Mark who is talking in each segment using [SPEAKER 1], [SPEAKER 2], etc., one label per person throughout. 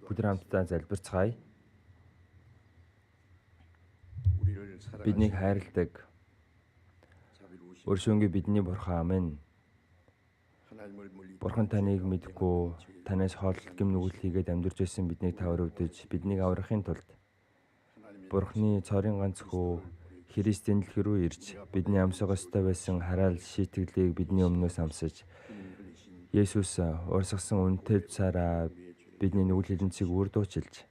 [SPEAKER 1] Бүгд хамтдаа залбирцгаая. Биднийг хайрладаг өршөөнгүй бидний Бурхан амин. Бурхан таныг мэдгүй, танаас хооллолт гэм нүгэл хийгээд амьдарч байсан биднийг та өрөвдөж, биднийг аврахын тулд Бурханы цорын ганц хүү Христийн дэлхий рүү ирж, бидний амсах ёстой байсан хараал шийтгэлийг бидний өмнөөс амсаж, Есүс урсгасан үнэтэй цаараа бидний нүгэл хэлэнцгийг үрдуучилж,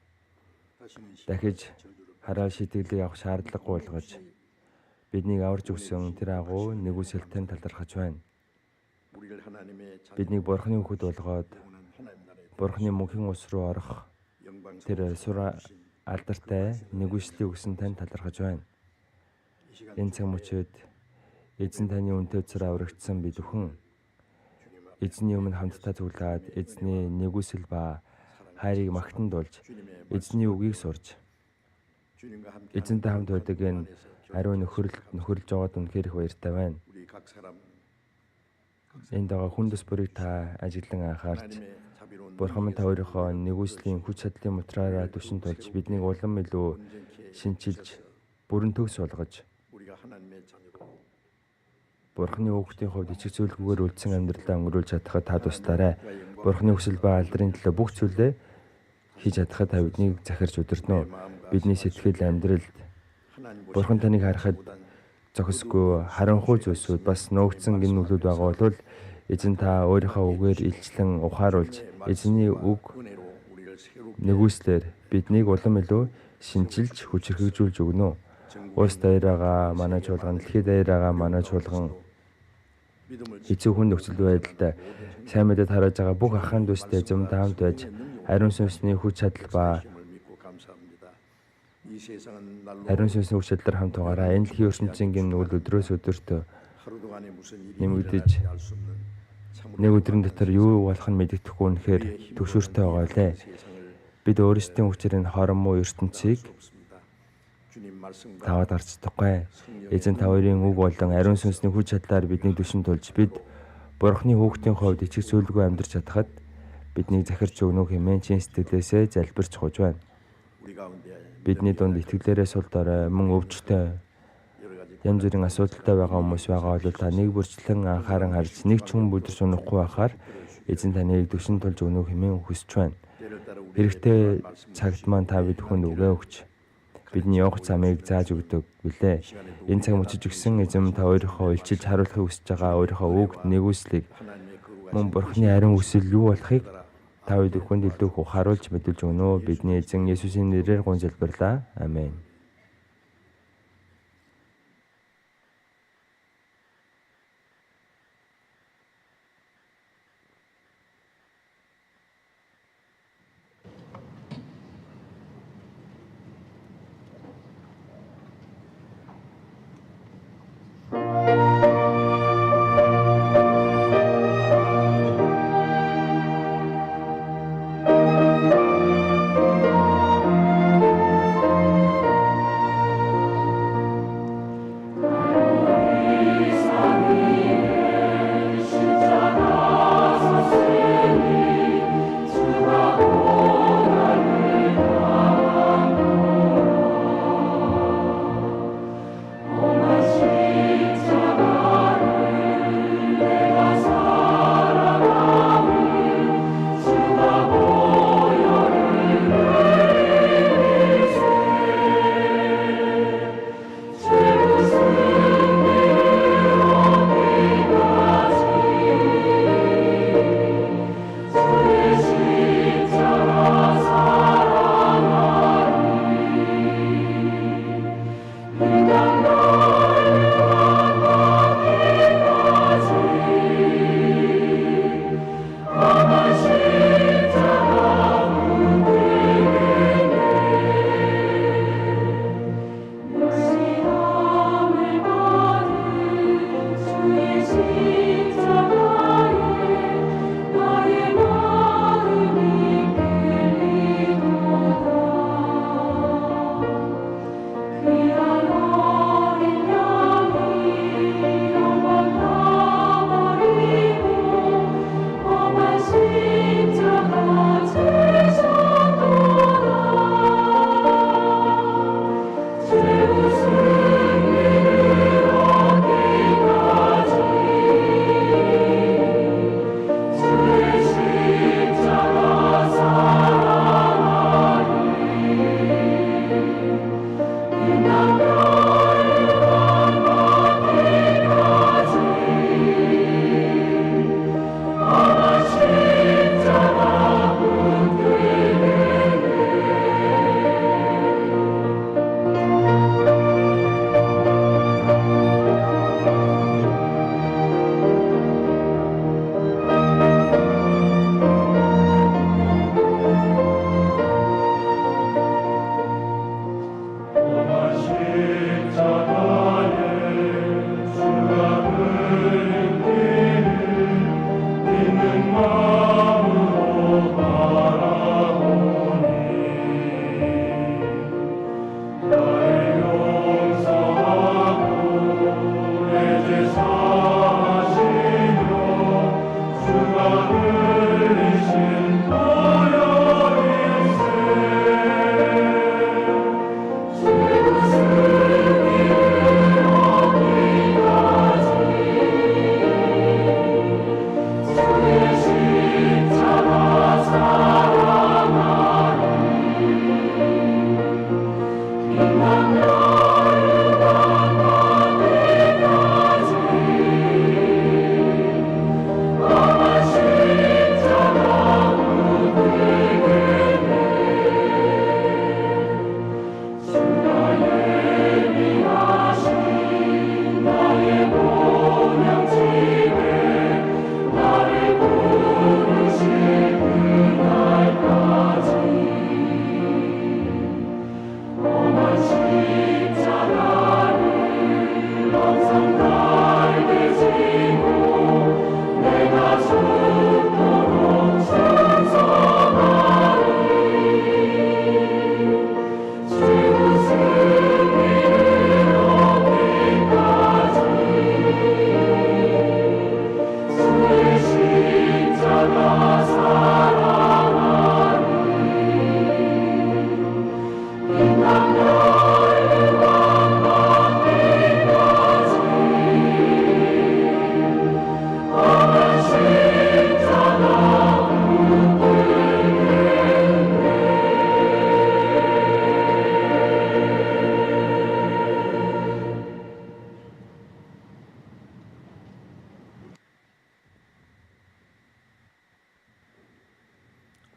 [SPEAKER 1] дахиж хараал шийтгэлийг авах шаардлагагүй болгож, биднийг аварж өгсөн тэр агуу нэгүсэлтэн талархаж байна. Биднийг Бурханы хүүхэд болгоод Бурханы мөнхийн ус руу орох тэр сур алдартай нэгүслийг өгсөн тань талархаж байна. Энэ цаг мөчид эзэн таны үнэтэй цараа аврагдсан бид бүхэн эзний өмнө хамтдаа зүглээд эзний нэгүсэл ба хайрыг магтандуулж, эзний үгийг сурж, эзэнтэй хамт байдаг энэ ариун нөхөрлж байгаад үнэхээр их баяртай байна. Энд байгаа хүн төс бүрийг та ажиглан анхаарч, Бурхан минь та өөрийнхөө нэгүслийн хүч чадлын материалаа түшин тулж, биднийг улам илүү шинчилж, бүрэн төгс болгож, Бурханы хүүхдийн хувьд ичиг зүйлгүйгээр үлдсэн амьдралаа өнгөрүүлж чадхад та туслаарай. Бурханы хүсэл ба алдрын төлөө бүх зүйлээ хийж чадхад та биднийг захирч удирдно. Бидний сэтгэл амьдралд Бурхан таныг харахад зохисгүй харанхуй зүйлсүүд бас нөөцсөн гин нүглүүд байгаа бол эзэн та өөрийнхөө үгээр илчлэн ухааруулж, эзний үг нэгүслэр биднийг улам илүү шинчилж хүчрхэгжүүлж өгнө. Улс даяараа манай чуулган, дэлхийд даяараа манай чуулган хэцүү хүн нөхцөл байдалд сайн мэдээд харж байгаа бүх ахын дүүстэй зөмд хамт байж, ариун сүнсний хүч чадал ба ариун сүнсний хүч чадлаар хамт байгаараа энэ дэлхийн ертөнцийн нүгэл өдрөөс өдөрт нэмэгдэж, нэг өдрийн дотор юу болох нь мэддэхгүй үнэхээр төвшөртэй байгаа лээ. Бид өөрсдийн хүчээр энэ хоромоо ертөнцийг таваад гарцдаггүй. Эзэн та хоёрын үг болон ариун сүнсний хүч чадлаар бидний түшин тулж, бид Бурханы хүүхдийн хувьд ичиг зүйлгүй амьдарч чадхад биднийг захирч өгнө хэмээн чин сэтгэлээсээ залбирч хууж байна. Бидний дунд итгэлээрээ сул дорой, мөн өвчтөй, янз бүрийн асуудалтай байгаа хүмүүс байгаа бол та нэг бүрчлэн анхааран харж, нэг ч хүн бүдэрч унахгүй байхаар эзэн таныг түшин тулж өгнө хэмээн хүсэж байна. Хэрэгтэй цагт маань та бид бүхэнд үгээ өгч, бидний явах замыг зааж өгдөг билээ. Энэ цаг мөчиж өгсөн эзэм та өөрийнхөө илчилж харуулахыг хүсэж байгаа өөрийнхөө үг нэгүслийг, мөн Бурханы ариун хүсэл юу болохыг та бид бүхэнд илүү их ухааруулж мэдүүлж өгнө. Бидний эзэн Есүсийн нэрээр гун залбирлаа. Амен.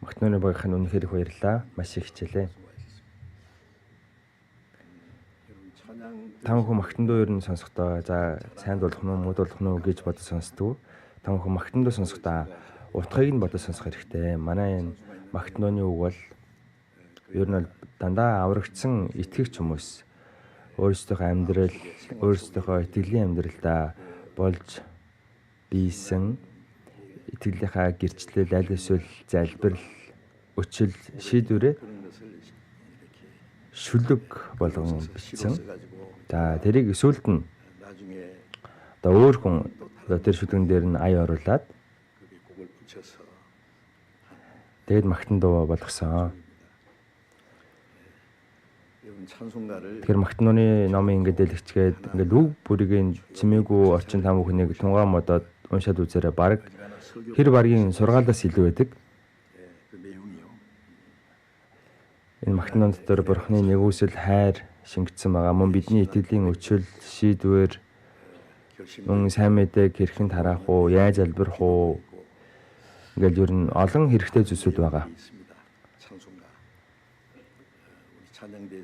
[SPEAKER 1] Магднууны багийнхан үнэхээр их баярлалаа. Маш их хичээлээ. Тамхан магтандуу ер нь сонсохдоо за сайн болох нь муу болох нь гэж бодож сонсдог. Тамхан магтандуу сонсохдоо утгыг нь бодож сонсох хэрэгтэй. Манай энэ магтнууны үг бол ер нь дандаа аврагдсан итгэгч хүмүүс өөрсдийнхөө амьдрал, өөрсдийнхөө итгэлийн амьдралдаа болж бийсэн итгэлийнхаа гэрчлэл, аль эсвэл залбирал, өчил, шийдвэрээ шүлэг болгон бичсэн. За тэрийг сүүлд нь одоо өөр хүн тэр шүлгэн дээр нь ая оруулаад тэгээд магтандуу болгосон. Тэгэхээр магтнууны номын ингээд дэлгэцгээд ингээд үг бүрийн чимээгүй орчин там бүхнийг тунгаан модоод уншаад үзээрэй. Бараг хэр баргийн сургаалаас илүү байдаг. Энэ магтнуун дотор Бурхны нэгүсэл хайр шингэсэн байгаа. Мөн бидний итгэлийн өчил, шийдвэр, мөн сайн мэдээг хэрхэн тараах уу, яаж залбирах уу ингээд ер нь олон хэрэгтэй зүйлсүүд байгаа.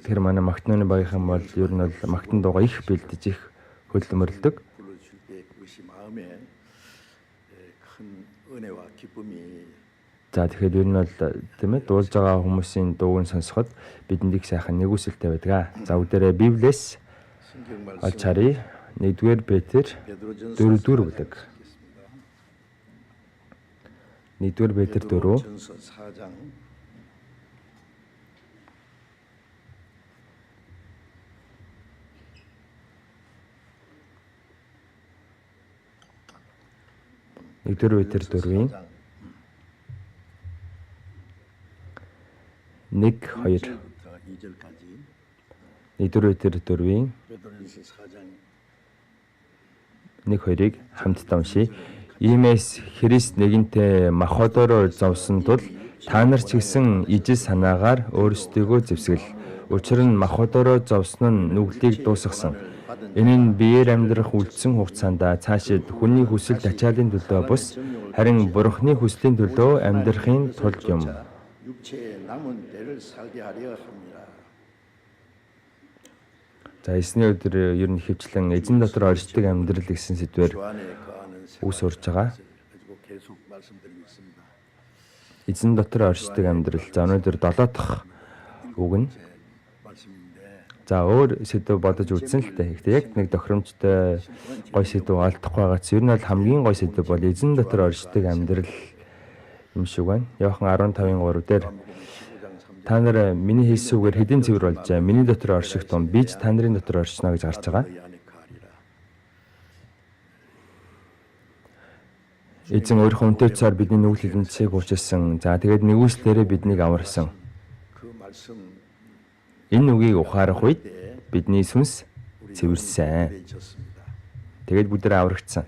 [SPEAKER 1] Тэр манай магтнууны багийнхан бол ер нь бол магтан дуугаа их бэлдэж их хөлөмөрлөдөг. За тэгэхээр ер нь бол тийм ээ дуулж байгаа хүмүүсийн дууг нь сонсоход бидэнд их сайхан нэгүсэлтэй байдаг. За бүгдээрээ Библиэс олж харъя. 1-р Петр 4-р бүлэг. 1-р Петр 4 1-р Петр 4-ийн 1-2 1-р Петр 4-ийн 1-2-ыг хамтдаа уншийе. Иймээс Христ нэгэнтээ махбодоор зовсон тул та нар ч гэсэн ижил санаагаар өөрсдийгөө зэвсгэл. Учир нь махбодоор зовсон нь нүглийг дуусгасан. Энэ нь биеэр амьдрах үлдсэн хугацаанд цаашид хүний хүсэл тачаалын төлөө бус харин Бурхны хүслийн төлөө амьдрахын тулд юм. За эсний өдөр ер нь хөвчлэн эзэн дотор оршдог амьдрал гэсэн сэдвээр үс урж байгаа. Эзэн дотор оршдог амьдрал. За өнөөдөр 7 дахь үг нь. За өөр сэдв бодож үзсэн л дээ. Гэхдээ яг нэг тохиромжтой гой сэдв олдохгүй байгаа ч ер нь бол хамгийн гой сэдв бол эзэн дотор оршдог амьдрал юм шиг байна. Иохан 15:3 дээр та нар миний хэлсэн үгээр хэдийн цэвэр болж миний дотор орших тун би ч та нарын дотор оршино гэж гарч байгаа. Эзэн өөрийнхөө үнэтэй цаар бидний нүгэл хилэнцээг уучилсан. За тэгээд нэгүслээрээ биднийг аварсан. Энэ үгийг ухаарах үед бидний сүнс цэвэрсэн. Тэгээд бүгдээ аврагдсан.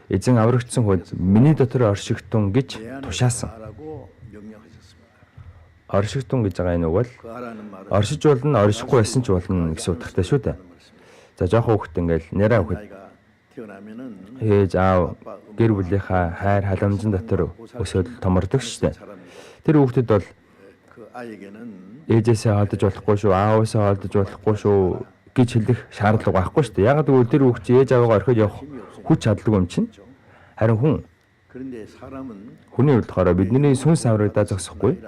[SPEAKER 1] Эзэн аврагдсан хойд миний дотор оршигтун гэж тушаасан. Оршигтун гэж байгаа энэ үг бол оршиж болно, оршихгүй байсан ч болно гэсэн утгатай шүү дээ. За жоохон хүүхэд ингээл нэраа хүүхэд ээж аав гэр бүлийнхаа хайр халамжин дотор өсөөл томордог шүү дээ. Тэр хүүхдэд бол ээжээсээ холдож болохгүй шүү, ааваасаа холдож болохгүй шүү гэж хэлэх шаардлага байхгүй шүү дээ. Яг гэвэл тэр хүүхд ээж аавгаа орхиод явах хүч чадлаггүй юм чинь. Харин хүний хувьд болохоор бидний сүнс аврагдаа зогсохгүй.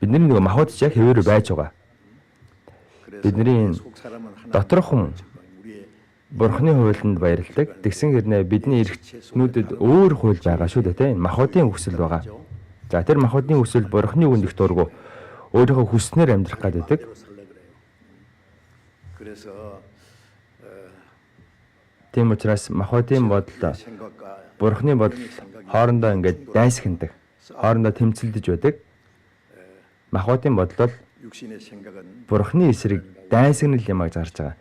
[SPEAKER 1] Бидний нэг махбод ч яг хэвээр байж байгаа. Бидний доторхон Бурхны хуйланд баярладаг. Тэгсэн хэрнээ бидний эрхтнүүдэд өөр хууль байгаа шүү дээ, тийм махбодын хүсэл байгаа. За тэр махбодын хүсэл Бурхны үгэнд их дургу өөрийнхөө хүснээр амьдрах гэдэг. Тийм учраас махбодын бодол, Бурхны бодол хоорондоо ингээд дайсхиндаг, хоорондоо тэмцэлдэж байдаг. Махбодын бодол бол Бурхны эсрэг дайсагнал юм гэж гарч байгаа.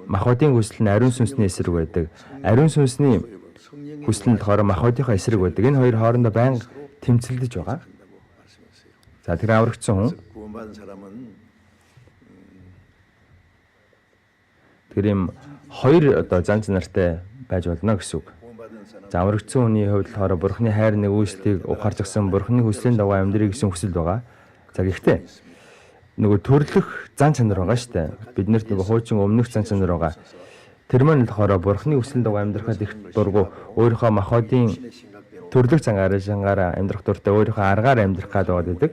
[SPEAKER 1] Махбодын хүсэл нь ариун сүнсний эсрэг байдаг. Ариун сүнсний хүсэл нь болохоор махбодынхаа эсрэг байдаг. Энэ хоёр хоорондоо байнга тэмцэлдэж байгаа. За тэр аврагдсан хүн тэр юм хоёр одоо занц нартай байж болно гэсэн үг. За аврагдсан хүний хувьд болохоор Бурхны хайр нэгүслийг ухаарч гисэн Бурхны хүслийн дагуу амьдрыг гэсэн хүсэл байгаа. За гэхдээ нөгөө төрлөх зан чанар байгаа шүү дээ. Биднэрт нөгөө хуучин өмнөх зан чанар байгаа. Тэр маань болохоор Бурхны хүслийн дагуу амьдрахад их дургу өөрийнхөө махбодын төрлөх зангаар амьдрах дуртай өөрийнхөө аргаар амьдрах гэдэг.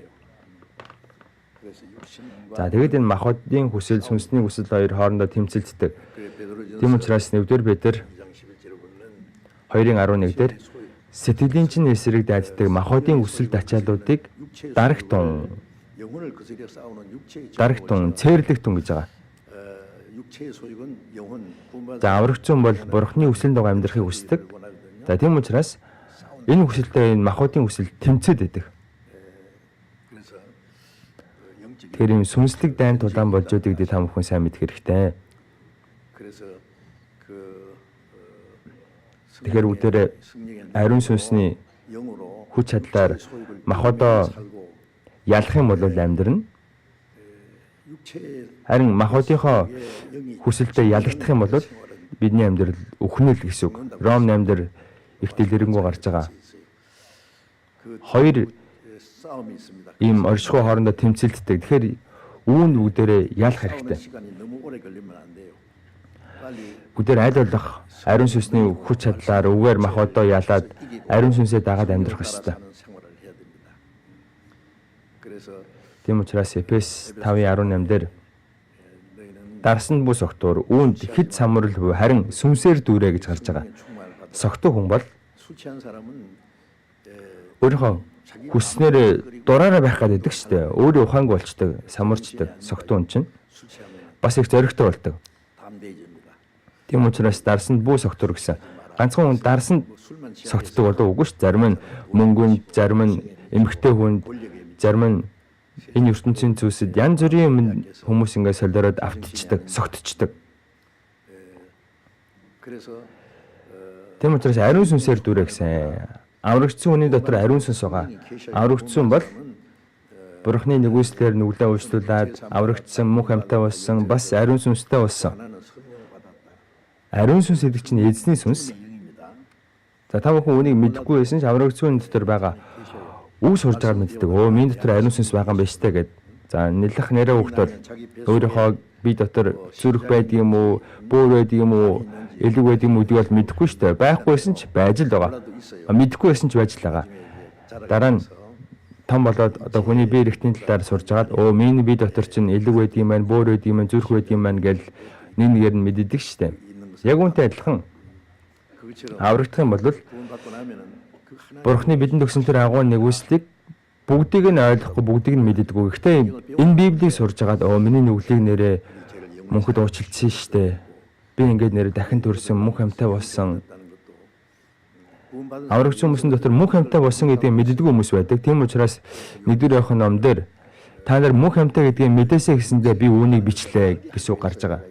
[SPEAKER 1] За тэгээд энэ махбодын хүсэл, сүнсний хүсэл хоёр хоорондоо тэмцэлддэг. Тийм учраас Нэгдүгээр Петр 2:11 дээр сэтгэлийн чинь эсрэг дайддаг махбодын хүсэл тачаалуудыг дарагтун цээрлэх тун гэж байгаа. За аврагдсан бол Бурхны хүслийн дагуу амьдрахыг хүсдэг. За тийм учраас энэ хүсэлтэй энэ махбодын хүсэл тэмцээд байдаг. Тэгэхээр юм сүнслэг дайн тулаан болж өгдөг та бүхэн сайн мэдэх хэрэгтэй. Тэгэхээр бүгдээрээ ариун сүнсний хүч чадлаар махбодоо ялах юм бол амьдрна. Харин махбодынхоо хүсэлтэд ялагдах юм бол бидний амьдрал өхнөл гэсэн үг. Ром 8 дээр их дэлгэрэнгүй гарч байгаа. Хоёр ийм оршихуй хоорондоо тэмцэлддэг. Тэгэхээр үүнд бүгдээрээ ялах хэрэгтэй. Бүгдээр аль болох ариун сүнсний хүч чадлаар үгээр махбодоо ялаад ариун сүнсээ дагаад амьдрах ёстой. Тийм учраас Эфес 5:18 дээр дарсанд бүс огтур үүнд хэд самрал буй харин сүнсээр дүүрэ гэж гарч байгаа. Согтуу хүн бол өөрийнхөө хүснээр дураараа байх гэдэг шүү дээ. Өөрөө ухаангүй болчдөг, самарчдаг, согтуу хүн чинь бас их зоригтой болдог. Тийм учраас дарсанд бүү согтур гэсэн. Ганцхан хүн дарсанд согтдог болов үгүй шүү. Зарим нь мөнгөнд, зарим нь эмгтэй хүнд, зарим нь энэ ертөнцийн зүйлсэд янз бүрийн хүмүүс ингээд солиороод автчихдаг, согтчихдаг. Тийм учраас ариун сүнсээр дүүрэ гэсэн. Аврагдсан хүний дотор ариун сүнс байгаа. Аврагдсан бол Бурхны нэгүслээр нүглээ уучлуулад аврагдсан мөнх амьтаа болсон, бас ариун сүнстэй болсон. Ариун сүнс гэдэг чинь эзний сүнс. За та бүхэн үнийг мэдэхгүй байсан ч аврагдсан дотор байгаа үг сурж байгаад мэддэг. Өө миний дотор ариун сүнс байгаа юм байна штэ гэд. За нэлэх нэрээ хөхт бол өөрийнхөө би дотор зүрх байдаг юм уу, бөөр байдаг юм уу, элэг байдаг юм уу гэдгийг бол мэдэхгүй штэ. Байхгүйсэн ч байж л байгаа. Мэдэхгүй байсан ч байж л байгаа. Дараа нь том болоод одоо хүний бие эрхтний талаар сурж агаад өө миний бие дотор чинь элэг байдаг юм байна, бөөр байдаг юм байна, зүрх байдаг юм байна гэл нэг нэгээр нь мэддэг штэ. Яг үнтэй адилхан аврагдах юм бол Бурхны бидэнд өгсөн тэр агуун нэгүслийг бүгдийг нь ойлгохгүй, бүгдийг нь мэддэггүй. Гэхдээ энэ Библийг сурж агаад миний нүглийг нэрээ мөнхөд уучлалцсан штэ. Би ингээд нэрээ дахин төрсөн, мөнх амьтаа болсон. Аврагдсан хүмүүсийн дотор мөнх амьтаа болсон гэдгийг мэддэггүй хүмүүс байдаг. Тийм учраас 1-р Иохан ном дээр та нар мөнх амьтаа гэдгийг мэдээсэй гэсэндээ би үүнийг бичлээ гэсэн үг гарч байгаа.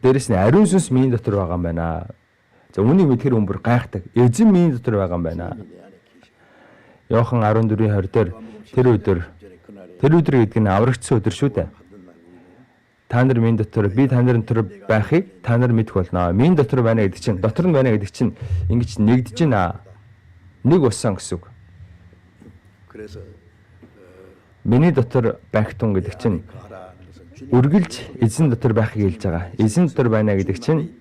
[SPEAKER 1] Дээрэс нь ариун сүнс миний дотор байгаа юм байна. За үүнийг мэдхээр өмбөр гайхдаг. Эзэн миний дотор байгаа юм байна. Иохан 14:20 дээр тэр өдөр гэдэг нь аврагдсан өдөр шүү дээ. Та нар миний дотор, би та нарын дотор байхыг та нар мэдэх болно. Миний дотор байна гэдэг чинь, дотор нь байна гэдэг чинь ингэж нэгдэж байна. Нэг болсон гэсэн үг. Миний дотор байх тун гэдэг чинь үргэлж эзэн дотор байхыг хэлж байгаа. Эзэн дотор байна гэдэг чинь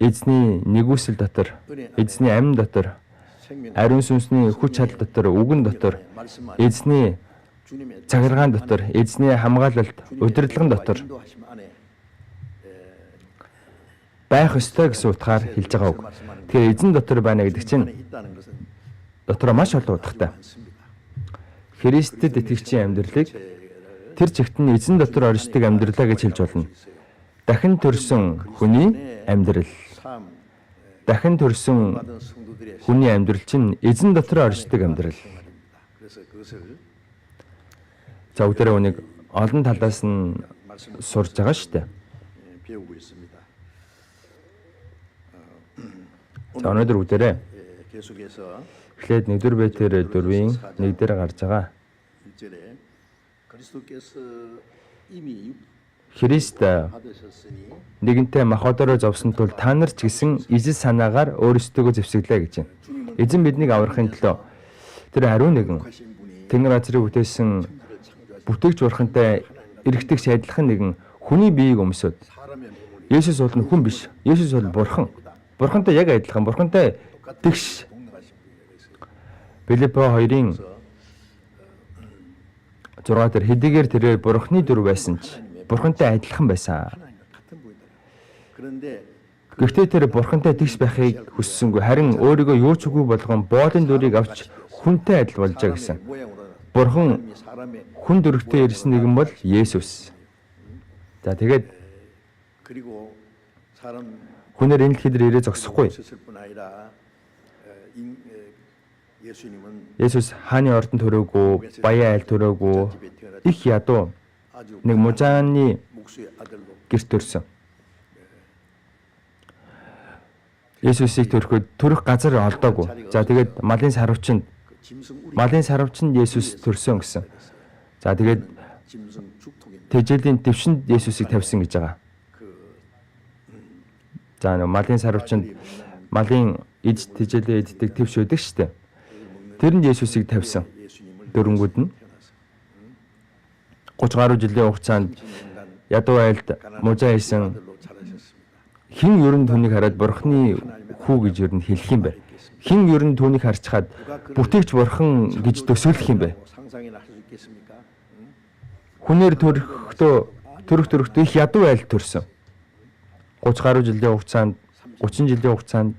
[SPEAKER 1] эзний нэгүсэл дотор, эзний амин дотор, ариун сүнсний хүч чадал дотор, үгэн дотор, эзний цагиргаан дотор, эзний хамгаалалт, удирдлагын дотор байх ёстой гэсэн утгаар хэлж байгаа үг. Тэгэхээр эзэн дотор байна гэдэг чинь дотроо маш олон утгатай. Христэд итгэгчийн амьдралыг тэр чигт нь эзэн дотор оршдог амьдралаа гэж хэлж болно. Дахин төрсөн хүний амьдрал. Дахин төрсөн хүний амьдрал чинь эзэн дотор оршдог амьдрал. За бүгдээ үнийг олон талаас нь сурж байгаа шүү дээ. За өнөөдөр бүгдээ эхлээд 1-р Петр 4-ийн 1 дээр гарч байгаа. Христ нэгэнтээ махбодороо зовсон тул та нар ч гэсэн ижил санаагаар өөрсдөө зэвсэглээ гэж байна. Эзэн биднийг аврахын төлөө тэр ариун нэгэн Тэнгэр газрыг бүтээсэн бүтээгч бурхантай эргэтгэж адилхан нэгэн хүний биеийг өмсөд. Есүс бол хүн биш. Есүс бол бурхан. Бурхантай яг адилхан. Бурхантай тэгш. Филиппо 2-ын 6 дээр хэдийгээр тэрээр бурханы дүр байсан ч бурхантай адилхан байсан. Гэхдээ тэр бурхантай тэгш байхыг хүссэнгүй. Харин өөрийгөө юу ч үгүй болгон боолын дүрийг авч хүнтэй адил болжээ гэсэн. Бурхан хүн дүрэгтэй ирсэн нэгэн бол Есүс. За тэгээд хүнээр энэ дэлхийд ирээ зогсохгүй. Есүс хааны ордон төрөөгүй, баян айл төрөөгүй, их ядуу нэг мужааны гэрт төрсөн. Есүсийг төрөх газар олдоогүй. За тэгээд малын сарвчанд Есүс төрсөн гэсэн. За тэгээд тэжээлийн дэвшинд Есүсийг тавьсан гэж байгаа. За нэг малын сарвчанд малын эд тэжээлээ эддэг твш өгдөг штэ. Тэрэнд Есүсийг тавьсан. Дөрөнгүүд нь 30 гаруй жилийн хугацаанд ядуу айлд мужаа хийсэн хин ерөн түүнийг хараад бурхны хүү гэж ер нь хэлэх юм бэ? Хин ер нь түүнийг харчхаад бүтээгч бурхан гэж төсөөлөх юм бэ? Хүнээр төрөхдөө их ядуу айл төрсөн. 30 гаруй жилийн хугацаанд 30 жилийн хугацаанд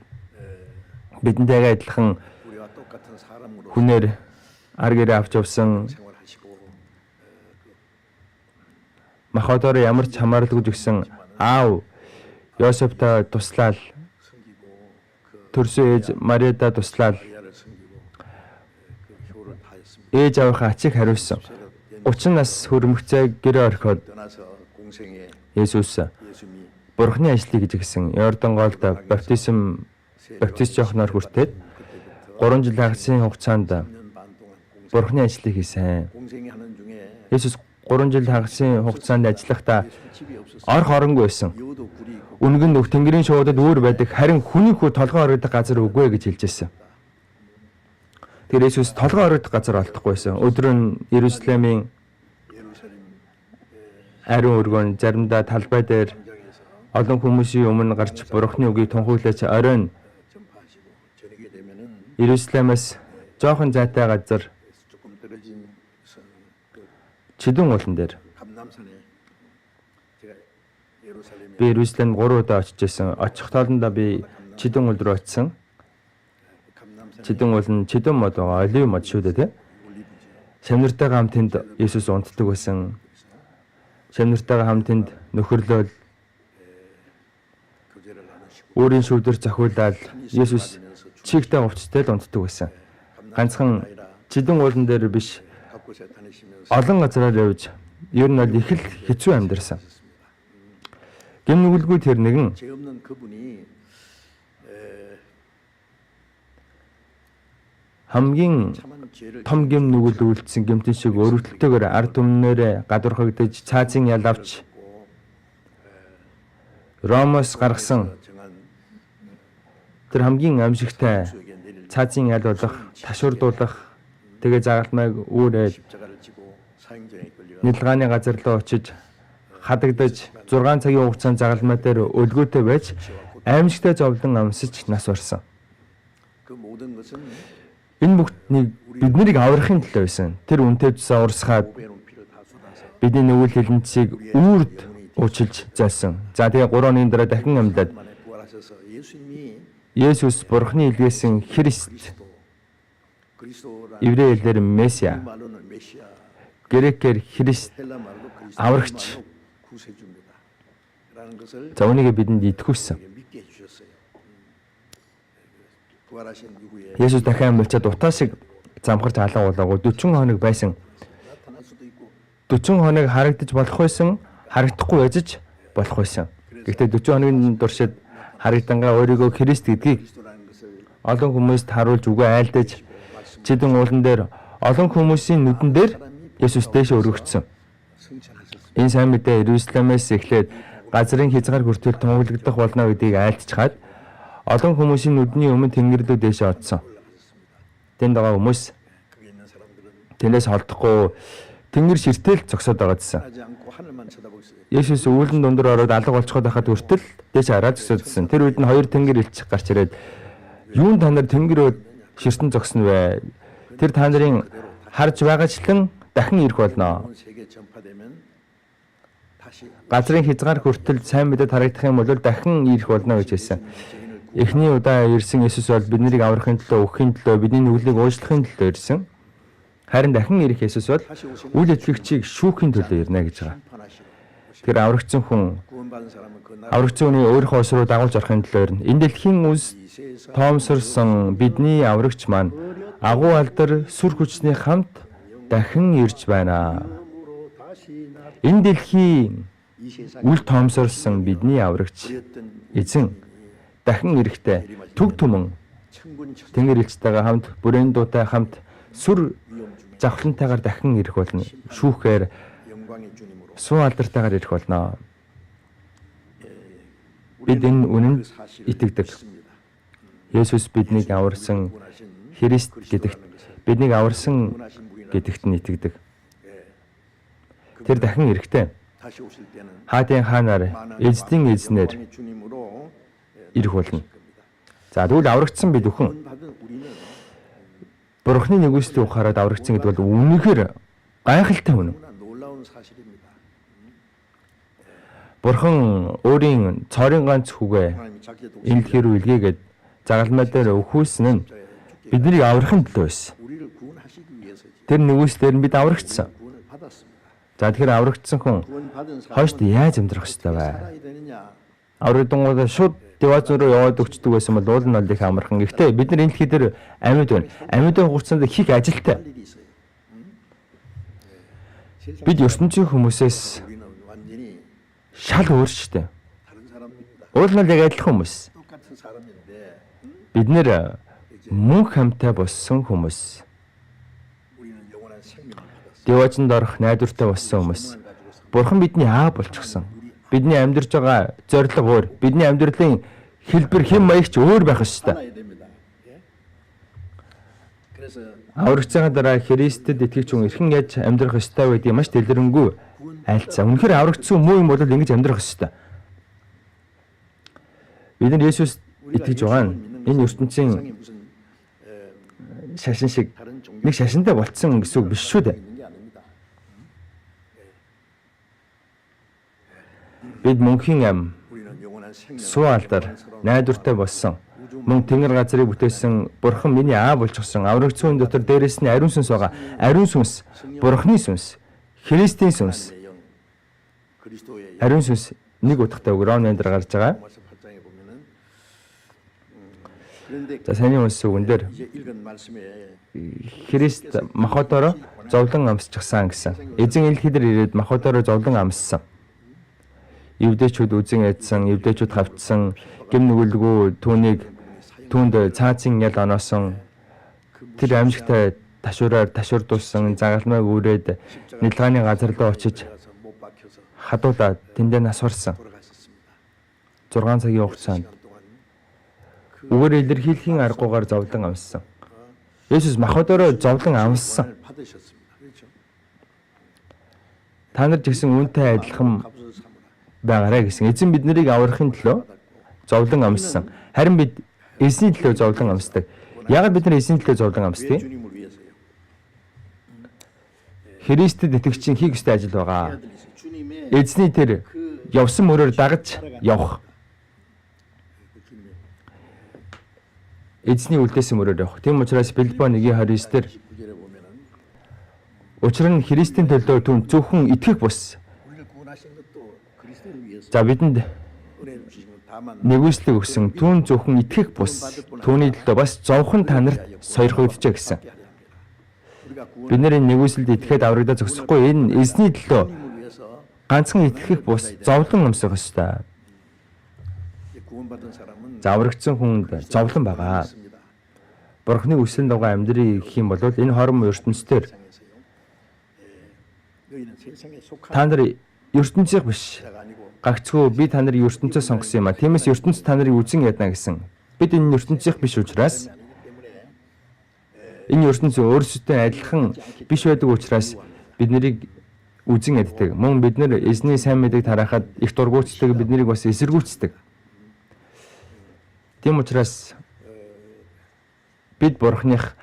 [SPEAKER 1] бидэнтэйгээ адилхан хүнээр ар гэрээ авч явсан махбодоор ямар ч хамааралгүй гисэн аав Йосефта туслал төрсөн ээж Мариада туслал ээж авийнхаа ачийг хариулсан. 30 нас хүрэмгцээ гэрээ орхиод Есүс Бурхны ажлыг гэж гисэн. Йордан гоолд баптист Иоханоор хүртээд 3 жил хагасын хугацаанд Бурхны ажлыг хийсэн. Есүс 3 жил хагасын хугацаанд ажиллахдаа ор хоронгүй байсан. Үнэн нь Тэнгэрийн шуудад өөр байдаг, харин хүний хүү толгой оройдох газар үгүй гэж хэлж байсан. Тэр Есүс толгой оройдох газар олдохгүй байсан. Өдөр нь Иерусалимын ариун өргөн заримдаа талбай дээр олон хүмүүсийн өмнө гарч Бурхны үгийг тунхаглаж оройн Иерусалимаас жоохон зайтай газар Чидүн уулан дээр би Иерусалим 3 удаа очиж байсан. Очих тоолондоо би Чидүн уул руу очисон. Чидүн уул нь Чидүн мод байгаа, олив мод шүү дээ, тий. Шамнартайгаа хамт тэнд Есүс унтдаг байсан. Шамнартайгаа хамт тэнд нөхөрлөөл өөрийн шүвдэр зохиулаад Есүс чигтэй хувцастай л унтдаг байсан. Ганцхан Чидүн уулан дээр биш олон газараар явж ер нь бол их л хэцүү амьдарсан. Гэм нүгэлгүй тэр нэгэн хамгийн том гэм нүгэл үйлдсэн гэмтэн шиг өрөвдөлтөөр ард түмнээрээ гадуурхагдаж цаазын ял авч Ромоос гаргасан тэр хамгийн амжигтай цаазын ял болох ташуурдуулах тэгээ загалмайг үүрээд нэлгааны газар руу очиж хадагдаж 6 цагийн хугацаанд загалмай дээр өлгөөтэй байж аимшигтай зовлон амсаж нас барсан. Энэ бүхнийг биднийг аврахын төлөө байсан. Тэр үнтэй тусаа урсгаад бидний нүгэл хилэнцгийг үрд уучилж зайсан. За тэгээ 3 оны дараа дахин амьдаад Есүс Бурхны илгээсэн Христ еврей хэлээр Месиа грекээр Христ аврагч. За үүнийг бидэнд итгүүлсэн. Есүс дахин амьлчаад утаа шиг замхарч алан уулаагүй 40 хоног байсан. 40 хоног харагдаж болох байсан, харагдахгүй байж болох байсан. Гэхдээ 40 хоногийн туршид харагдангаа өөрийгөө Христ гэдгийг олон хүмүүст харуулж үгүй айлдаж Чидүн уулан дээр олон хүмүүсийн нүдэн дээр Есүс дэше өргөгдсөн. Энэ сайн мэдээ Иерусалимээс эхлээд газрын хязгаар хүртэл тунгаглагдах болно гэдгийг айлтчихад олон хүмүүсийн нүдний өмнө тэнгэр рүү дээшээ оцсон. Тэнд байгаа хүмүүс тэндээс холдохгүй тэнгэр ширтэл зогсоод байгаадсан. Есүс үүлэн дундуур ороод алга болчиход байхад хүртэл дээшээ хараад зогсоодсэн. Тэр үед нь хоёр тэнгэр элч гарч ирээд юун та нар тэнгэрөө ширтэн зогсно вэ? Тэр та нарын харж байгаачлан дахин ирэх болно. Газрын хязгаар хүртэл сайн мэдээ тарагдах юм бол дахин ирэх болно гэж хэлсэн. Эхний удаа ирсэн Есүс бол биднийг аврахын төлөө, өгөхийн төлөө, бидний нүглийг уучлахын төлөө ирсэн. Харин дахин ирэх Есүс бол үйл итгэгчийг шүүхийн төлөө ирнэ гэж байгаа. Тэр аврагдсан хүн аврагдсан хүний өөрийнхөө ус руу дагуулж орохын төлөө ирнэ. Энэ дэлхийн үс тоомсорсон бидний аврагч маань агуу алдар сүр хүчний хамт дахин ирж байна. Энэ дэлхийн үл тоомсорсон бидний аврагч эзэн дахин ирэхдээ төг түмэн тэнгэр элчтэйгээ хамт бүрэндуутай хамт сүр завхлантайгаар дахин ирэх болно. Шүүхээр суу алдартайгаар ирэх болно. Бид энэ үнэнд итгэдэг. Есүс биднийг аварсан Христ гэдэгт биднийг аварсан гэдэгт нь итгэдэг. Тэр дахин ирэхдээ хаадын хаанаар эзэн эзнэр ирэх болно. За тэгвэл аврагдсан бид өхөн Бурхны нэгүслийг ухаарад аврагдсан гэдэг бол үнэхээр гайхалтай үнэн. Бурхан өөрийн цорын ганц хүүгээ энэ дэлхий рүү илгээгээд загалмай дээр өхүүлсэн нь биднийг аврахын төлөө байсан. Тэр нэгүслээр нь бид аврагдсан. За тэгэхээр аврагдсан хүн хойшд яаж амьдрах ёстой вэ? Аврагдангуудаа шууд Деваз руу яваад өгчдөг байсан бол уул нь бол их амархан. Гэхдээ бид нар энэ дэлхий дээр амьд байна. Амьд хугацаанд их ажилтай. Бид ертөнцийн хүмүүсээс шал өөр шүү дээ. Уул нь яг адилхан хүмүүс. Бид нэр мөнх хамтай болсон хүмүүс. Девазнд орох найдвартай болсон хүмүүс. Бурхан бидний аав болчихсон. Бидний амьдарч байгаа зорилго өөр. Бидний амьдралын хэлбэр хэм маягч өөр байх ёстой. Аврагцсан дараа Христэд итгэж хүн эрхэн яаж амьдрах ёстой гэдгийг маш дэлгэрэнгүй айлцсан. Үнэхээр аврагдсан муу юм бол ингэж амьдрах ёстой. Бид нар Есүс итгэж байгаа нь энэ ертөнцийн шашин шиг нэг шашинтай болцсон гэсэн үг биш шүү дээ. Бид мөнхийн ам, суу алдар, найдвартай болсон. Мөн тэнгэр газрыг бүтээсэн Бурхан миний аав болчихсон. Аврагдсан дотор дээрэс нь ариун сүнс байгаа. Ариун сүнс, Бурханы сүнс, Христийн сүнс. Ариун сүнс нэг утгатай үг Ромын дээр гарч байгаа. За саний унс үгэн дээр Христ махбодороо зовлон амсчихсан гэсэн. Эзэн энэ дэлхий дээр ирээд махбодороо зовлон амссан. Евдээчүүд үзэн ядсан, евдээчүүд хавцсан, гэм нүгэлгүй түүнд цаазын ял оноосон. Тэр амжигтай ташуураар ташуурдуулсан, загалмайг үрээд нэлгааны газар руу очиж хадуулаад тэндээ нас барсан. 6 цагийн хугацаанд үгээр илэрхийлэхийн аргуугаар зовлон амссан. Есүс махбодороо зовлон амссан. Та нар ч гэсэн үүнтэй адилхан байгаарай гэсэн. Эзэн бид нарыг аврахын төлөө зовлон амссан. Харин бид эзний төлөө зовлон амсдаг. Яагаад бид нар эзний төлөө зовлон амсдаг? Христэд итгэгчийн хийх ёстой ажил байгаа. Эзний тэр явсан мөрөөр дагаж явах. Эзний үлдээсэн мөрөөр явах. Тийм учраас Филиппо 1:29 дээр учир нь Христийн төлөө түн зөвхөн итгэх бус. За бидэнд нэгүслийг өгсөн түүн зөвхөн итгэх бус. Түүний төлөө бас зовхон та нарт сойрхогдчихэ гэсэн. Бид нэр нэгүслд итгэхэд аврагдаа зогсохгүй. Энэ эзний төлөө ганцхан итгэх бус зовлон өмсөх ёстой. Аврагдсан хүнд зовлон байгаа. Бурхны үсэнд дагуу амьдрий гэх юм бол энэ хором ертөнцийн та нар ертөнцийнх биш. Гагцхүү би та нарыг ертөнцөөс сонгосон юм а. Тиймээс ертөнц та нарыг үзэн ядна гэсэн. Бид энэ ертөнцийнх биш учраас энэ ертөнц өөрсдөө адилхан биш байдаг учраас бид нарыг үзэн яддаг. Мөн бид нар эзний сайн мэдээг тараахад их дургуутдаг, бид нарыг бас эсэргүүцдэг. Тийм учраас бид бурхных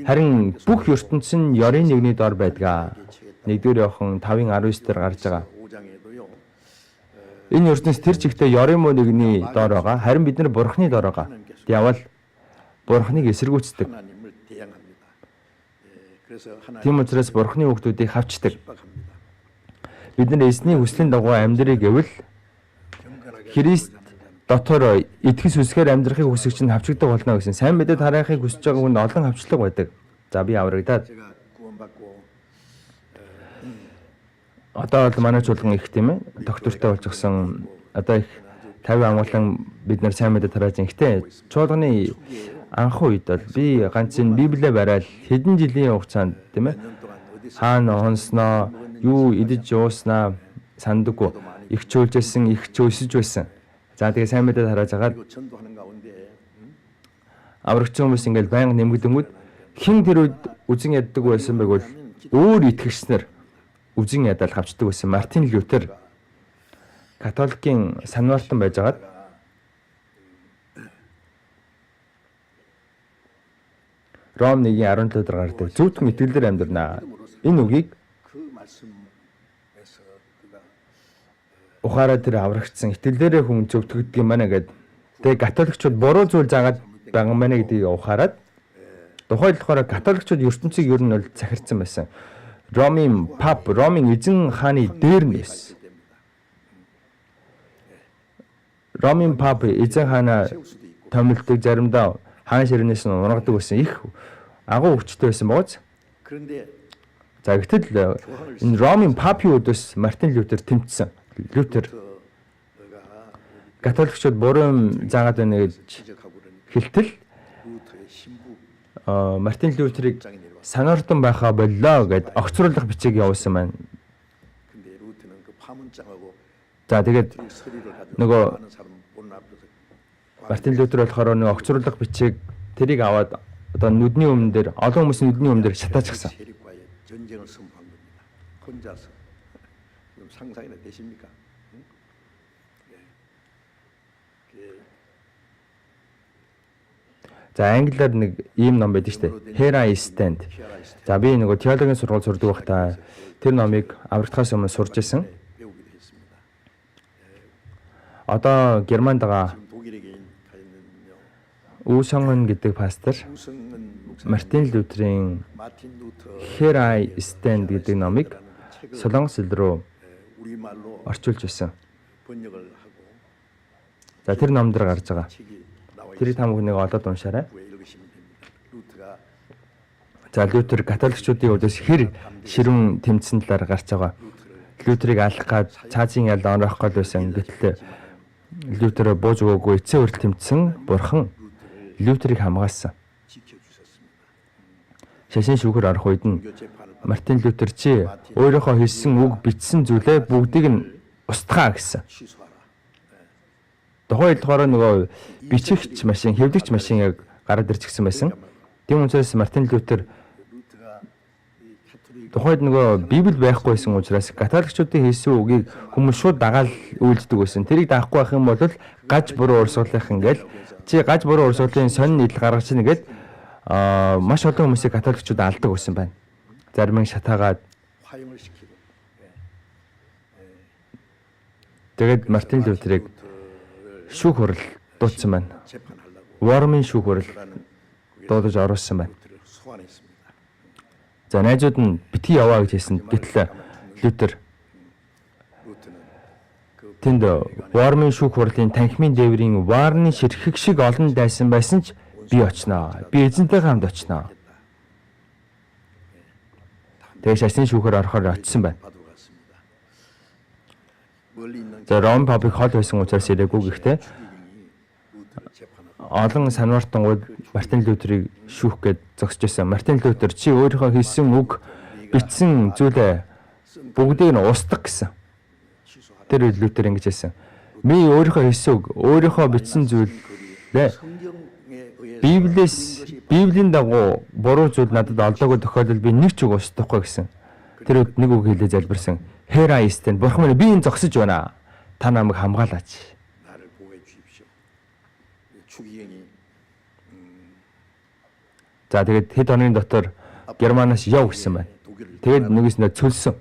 [SPEAKER 1] харин бүх ертөнц нь ёрын нэгний дор байдаг. 1-р Иохан 5:19 дээр гарч байгаа. Энэ ертөнц тэр чигтээ ёрын муу нэгний дор байгаа. Харин бид нар бурхны дор байгаа. Явал бурхныг эсэргүүцдэг. Тийм учраас бурхны хүүхдүүдийг хавчдаг. Бид нар эзний хүслийн дагуу амьдрыг гэвэл Христ дотор итгэс үсгээр амьдрахыг хүсэж чинь хавчигдаг болно гэсэн. Сайн мэдээ тараахыг хүсэж байгаа хүнд олон хавчлаг байдаг. За би аврагдаад одоо бол манай чуулган их тийм ээ. Доктортой болж гисэн одоо их 50 ангуулан бид нар сайн мэдээ тарааж ихтэй. Чуулганы анх үед бол би ганц энэ Библийг барайл хэдэн жилийн хугацаанд тийм ээ. Хаана онсноо, юу идэж ууснаа сандаггүй. Их чөөлжсэн, их чөөсөж байсан. За тэгээ сайн мэдээ тарааж агаад аврагчсан хүмүүс ингээл байнга нэмэгдэнгүүд хин тэр үед үзэн яддаг байсан байг бол өөр итгэгчнэр үзэн ядал хавчдаг байсан. Мартин Лютер католикийн санвартан байжгаад Ром 1:17 дээр гардаг. Зөвхөн итгэлээр амьдрнаа. Энэ үгийг ухаараа тэр аврагчсан итгэлээрээ хүн зөвтгөгдөг юм байна гэд. Тэгээ католикчууд буруу зүйл заагаад байгаа юм байна гэдгийг ухаарад тухайн болохоор католикчууд ертөнцийг ер нь бол захирцсан байсан. Ромын пап, Ромын эзэн хааны дээр нь байсан. Ромын пап эзэн хаанаа томилдог, заримдаа хаан ширнээс нь унгадаг байсан. Их агуу хүчтэй байсан бооз. За гэтэл энэ Ромын папын өдөөс Мартин Лютер тэмцсэн. Лютер католикчууд буруу юм заагаад байна гэж хэлтэл Мартин Лютерийг санаартан байхаа боллоо гэд огцруулах бичиг явуулсан байна. За тэгээд нөгөө Мартин Лютер болохоор нөгөө огцруулах бичиг тэрийг аваад одоо нүдний өмнө дээр олон хүмүүсийн нүдний өмнө дээр шатаачихсан.
[SPEAKER 2] 상상이나 되십니까?
[SPEAKER 1] За англиар нэг ийм ном байдаг шүү дээ. Here I Stand. За би нөгөө теологийн сургууль сурдаг байхдаа тэр номыг аврагдахаас өмнө сурч байсан. Одоо Германд байгаа Усонгон гэдэг пастор Мартин Лютерийн Here I Stand гэдэг номыг Солонгос хэл рүү орчуулж байсан. За тэр ном дээр гарч байгаа. Тэрийг та бүхнийг олоод уншаарай. За Лютер католикчуудын өдөөс хэр ширүүн тэмцсэн талаар гарч байгаа. Лютерийг алах гад цаазын ял онох гол байсан. Гэтэл Лютер бууж өгөөгүй эцсийн хүртэл тэмцсэн. Бурхан Лютерийг хамгаалсан. Шашин шүүхэр орох үед нь Мартин Лютер чи өөрийнхөө хэлсэн үг бичсэн зүйлээ бүгдийг нь устгаа гэсэн. Тухайн болохоор нөгөө бичихч машин, хэвлэгч машин яг гараад ирж гисэн байсан. Тийм учраас Мартин Лютер тухайд нөгөө Библи байхгүй байсан учраас католикчуудын хэлсэн үгийг хүмүүс шууд дагаал үйлддэг байсан. Тэрийг даахгүй байх юм бол гаж буруу урсгалах ингээл чи гаж буруу урсгалын сонин нийтлэл гаргаж чинь гээд маш олон хүмүүсийг католикчууд алдаг байсан байна. Зарим нь шатаагаад тэгээд Мартин Лютерийг шүүх хурал дуудсан байна. Вормын шүүх хурал дуудаж оруулсан байна. За найзууд нь битгий яваа гэж хэлсэн. Гэтэл Лютер тэнд Вормын шүүх хурлын танхимын дээврийн варны ширхэг шиг олон дайсан байсан ч би очноо. Би эзэнтэй хамт очноо. Тэгээ шашин шүүхээр орохоор очсон байна. За Ром папыг хол байсан учраас ирээгүй гэхдээ олон санвартангууд Мартин Лютерийг шүүх гээд зогсож байсан. Мартин Лютер чи өөрийнхөө хэлсэн үг бичсэн зүйлээ бүгдийг нь устгах гэсэн. Тэр үед Лютер ингэж хэлсэн. Би өөрийнхөө хэлсэн үг, өөрийнхөө бичсэн зүйлээ Библийн дагуу буруу зүйл надад олдоогүй тохиолдол би нэг ч үг устдахгүй гэсэн. Тэр үед нэг үг хэлээ залбирсан. Хера истэн бурхан минь би энэ зогсож байна. Та намайг хамгаалаач. За тэгээд хэд оны дотор Германаас яв гэсэн байна. Тэгээд нэгэснээ цөлсөн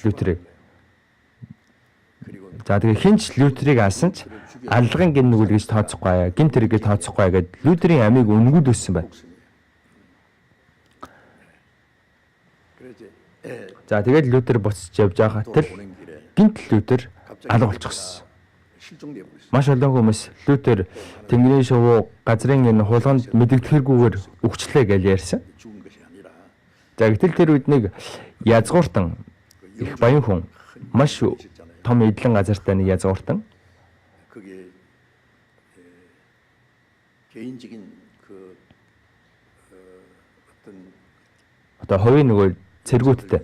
[SPEAKER 1] Лютерийг. За тэгээд хинч Лютерийг алсан ч аллагын гин нүгэл гэж тооцохгүй, гин тэрэг гэж тооцохгүй гэд Лютерийн амийг өнгөлүүлсэн байна. За тэгээд Лютер буцаж явж байхад л гинт Лютер алга болчихсон. Маш олон хүмүүс Лютер Тэнгэрийн шувуу газрын энэ хулганд мэдэгдэхэргүйгээр өгчлээ гэж ярьсан. За гэтэл тэр үед нэг язгууртан их баян хүн маш том эдлэн газартай нэг язгууртан одоо хувийн нөгөө цэргүүттэй.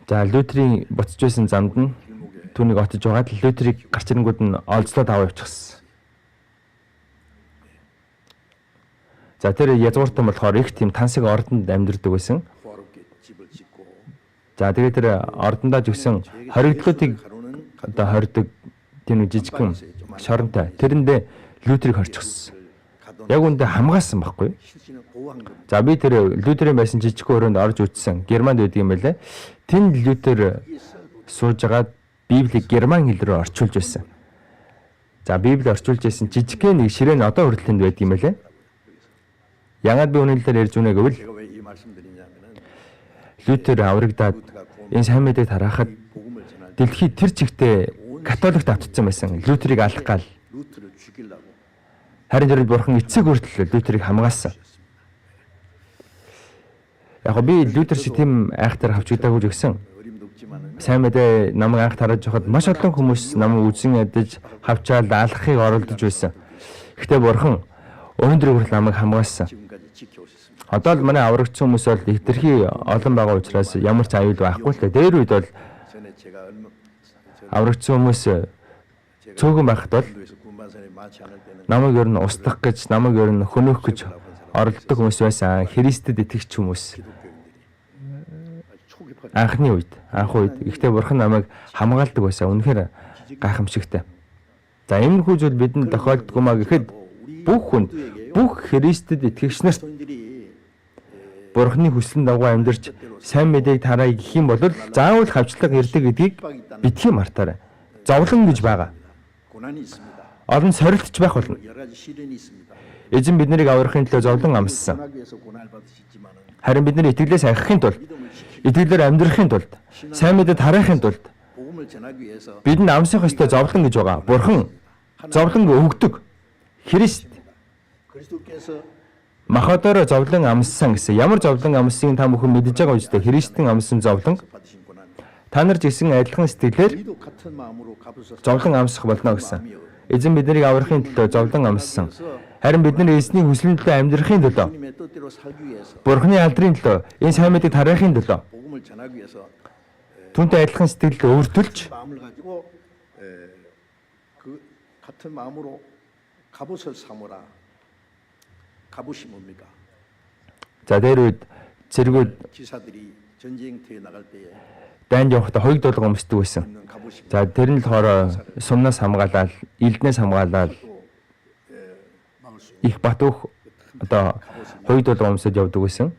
[SPEAKER 1] За Лютерийн буцаж байсан замд нь түүнийг отож байгаад Лютерийг гарч ирэнгүүд нь олзлоод аваа явчихсан. За тэр язгууртан болохоор их тийм тансаг ордонд амьдардаг байсан. За тэгээд тэр ордондоо жигсэн хоригдлуудыг одоо хордог тийм нэг жижигхэн шоронтой. Тэрэндээ Лютерийг хорчихсон. Яг үндэ хамгаалсан байхгүй. За би тэр Лютерийн байсан жижиг өрөөнд орж үтсэн. Германд байдаг юм байлаа. Тэнд Лютер сууж агаад Библийг герман хэл рүү орчуулж байсан. За Библийг орчуулж байсан жижигхэн нэг ширээн одоо хүртэл тэнд байдаг юм байлаа. Яагаад би үнэлэлээр ярьж үнэ гэвэл Лютер аврагдаад энэ сайн мэдээг тараахад дэлхийд тэр чигтээ католикт автцсан байсан. Лютерийг алах гал. Харин тэр бурхан эцэг хүртэл Лютерийг хамгаалсан. Яг би Лютер шиг тийм айхтар хавчгдаагүй гэсэн. Сайн мэдээ намайг анх тараж байхад маш олон хүмүүс намайг үзэн ядаж хавчаал алахыг оролдож байсан. Гэхдээ бурхан өнөөдөр хүртэл намайг хамгаалсан. Одоо л манай аврагдсан хүмүүс бол хэтэрхий олон байгаа учраас ямар ч аюул байхгүй л дээ. Дээр үед бол аврагдсан хүмүүс цөөхөн байхад бол намайг ер нь устгах гэж, намайг ер нь хөнөөх гэж оролддог хүмүүс байсан. Христэд итгэгч хүмүүс. Анхны үед, анх үед ихтэй бурхан намайг хамгаалдаг байсан. Үнэхээр гайхамшигтай. За иймэрхүү зүйл бидэнд тохиолддог маа гэхэд бүх хүнд, бүх Христэд итгэгч нарт бурханы хүслийн дагуу амьдарч сайн мэдээг тараа гэх юм бол заавал хавчлага ирдэг гэдгийг битгий мартаарай. Зовлон гэж байгаа. Олон сорилтч байх болно. Эзэн биднийг аврахын төлөө зовлон амссан. Харин бидний итгэлээс ахихын тулд, итгэлээр амьдрахын тулд, сайн мэдээ тараахын тулд бидэнд амсах ёстой зовлон гэж байгаа. Бурхан зовлон өгдөг. Христ махадороо зовлон амссан гэсэн. Ямар зовлон амссыг та бүхэн мэдж байгаа үстэй. Христийн амссан зовлон. Та нар жисэн адилхан сэтгэлээр зовлон амсах болно гэсэн. Эзэн биднийг аврахын төлөө зовлон амссан. Харин бид нар эзний хүслийн төлөө амьдрахын төлөө, бурханы алдрын төлөө, энэ сайн мэдээг тараахын төлөө түүнтэй адилхан сэтгэлд өөртөлж за дээр үед цэргүүд дайнд явахдаа хоёуд долго өмсдөг байсан. За тэр нь болохоор сумнаас хамгаалаад, элднээс хамгаалаад их бат өх одоо хоёуд долго өмсөд явдаг байсан.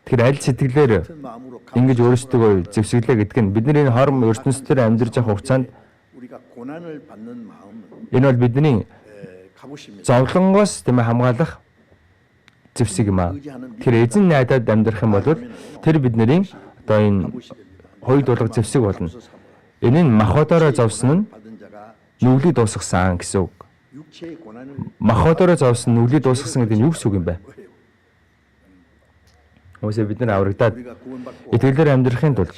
[SPEAKER 1] Тэгэхээр аль сэтгэлээр ингэж өөрсдөө зэвсэглээ гэдэг нь бидний энэ хорм ертөнцийн амьдарч явах хугацаанд энэ бол бидний зовлонгоос тийм хамгаалах зэвсэг юм аа. Тэр эзэн найдаад амьдрах юм бол тэр бидний одоо энэ хоёуд долго зэвсэг болно. Энэ нь махбодороо зовсон нь нүглийг дуусгасан гэсэн үг. Махбодороо зовсон нүглийг дуусгасан гэдэг нь юу гэсэн үг юм бэ? Хүмүүсээ бид нар аврагдаад итгэлээр амьдрахын тулд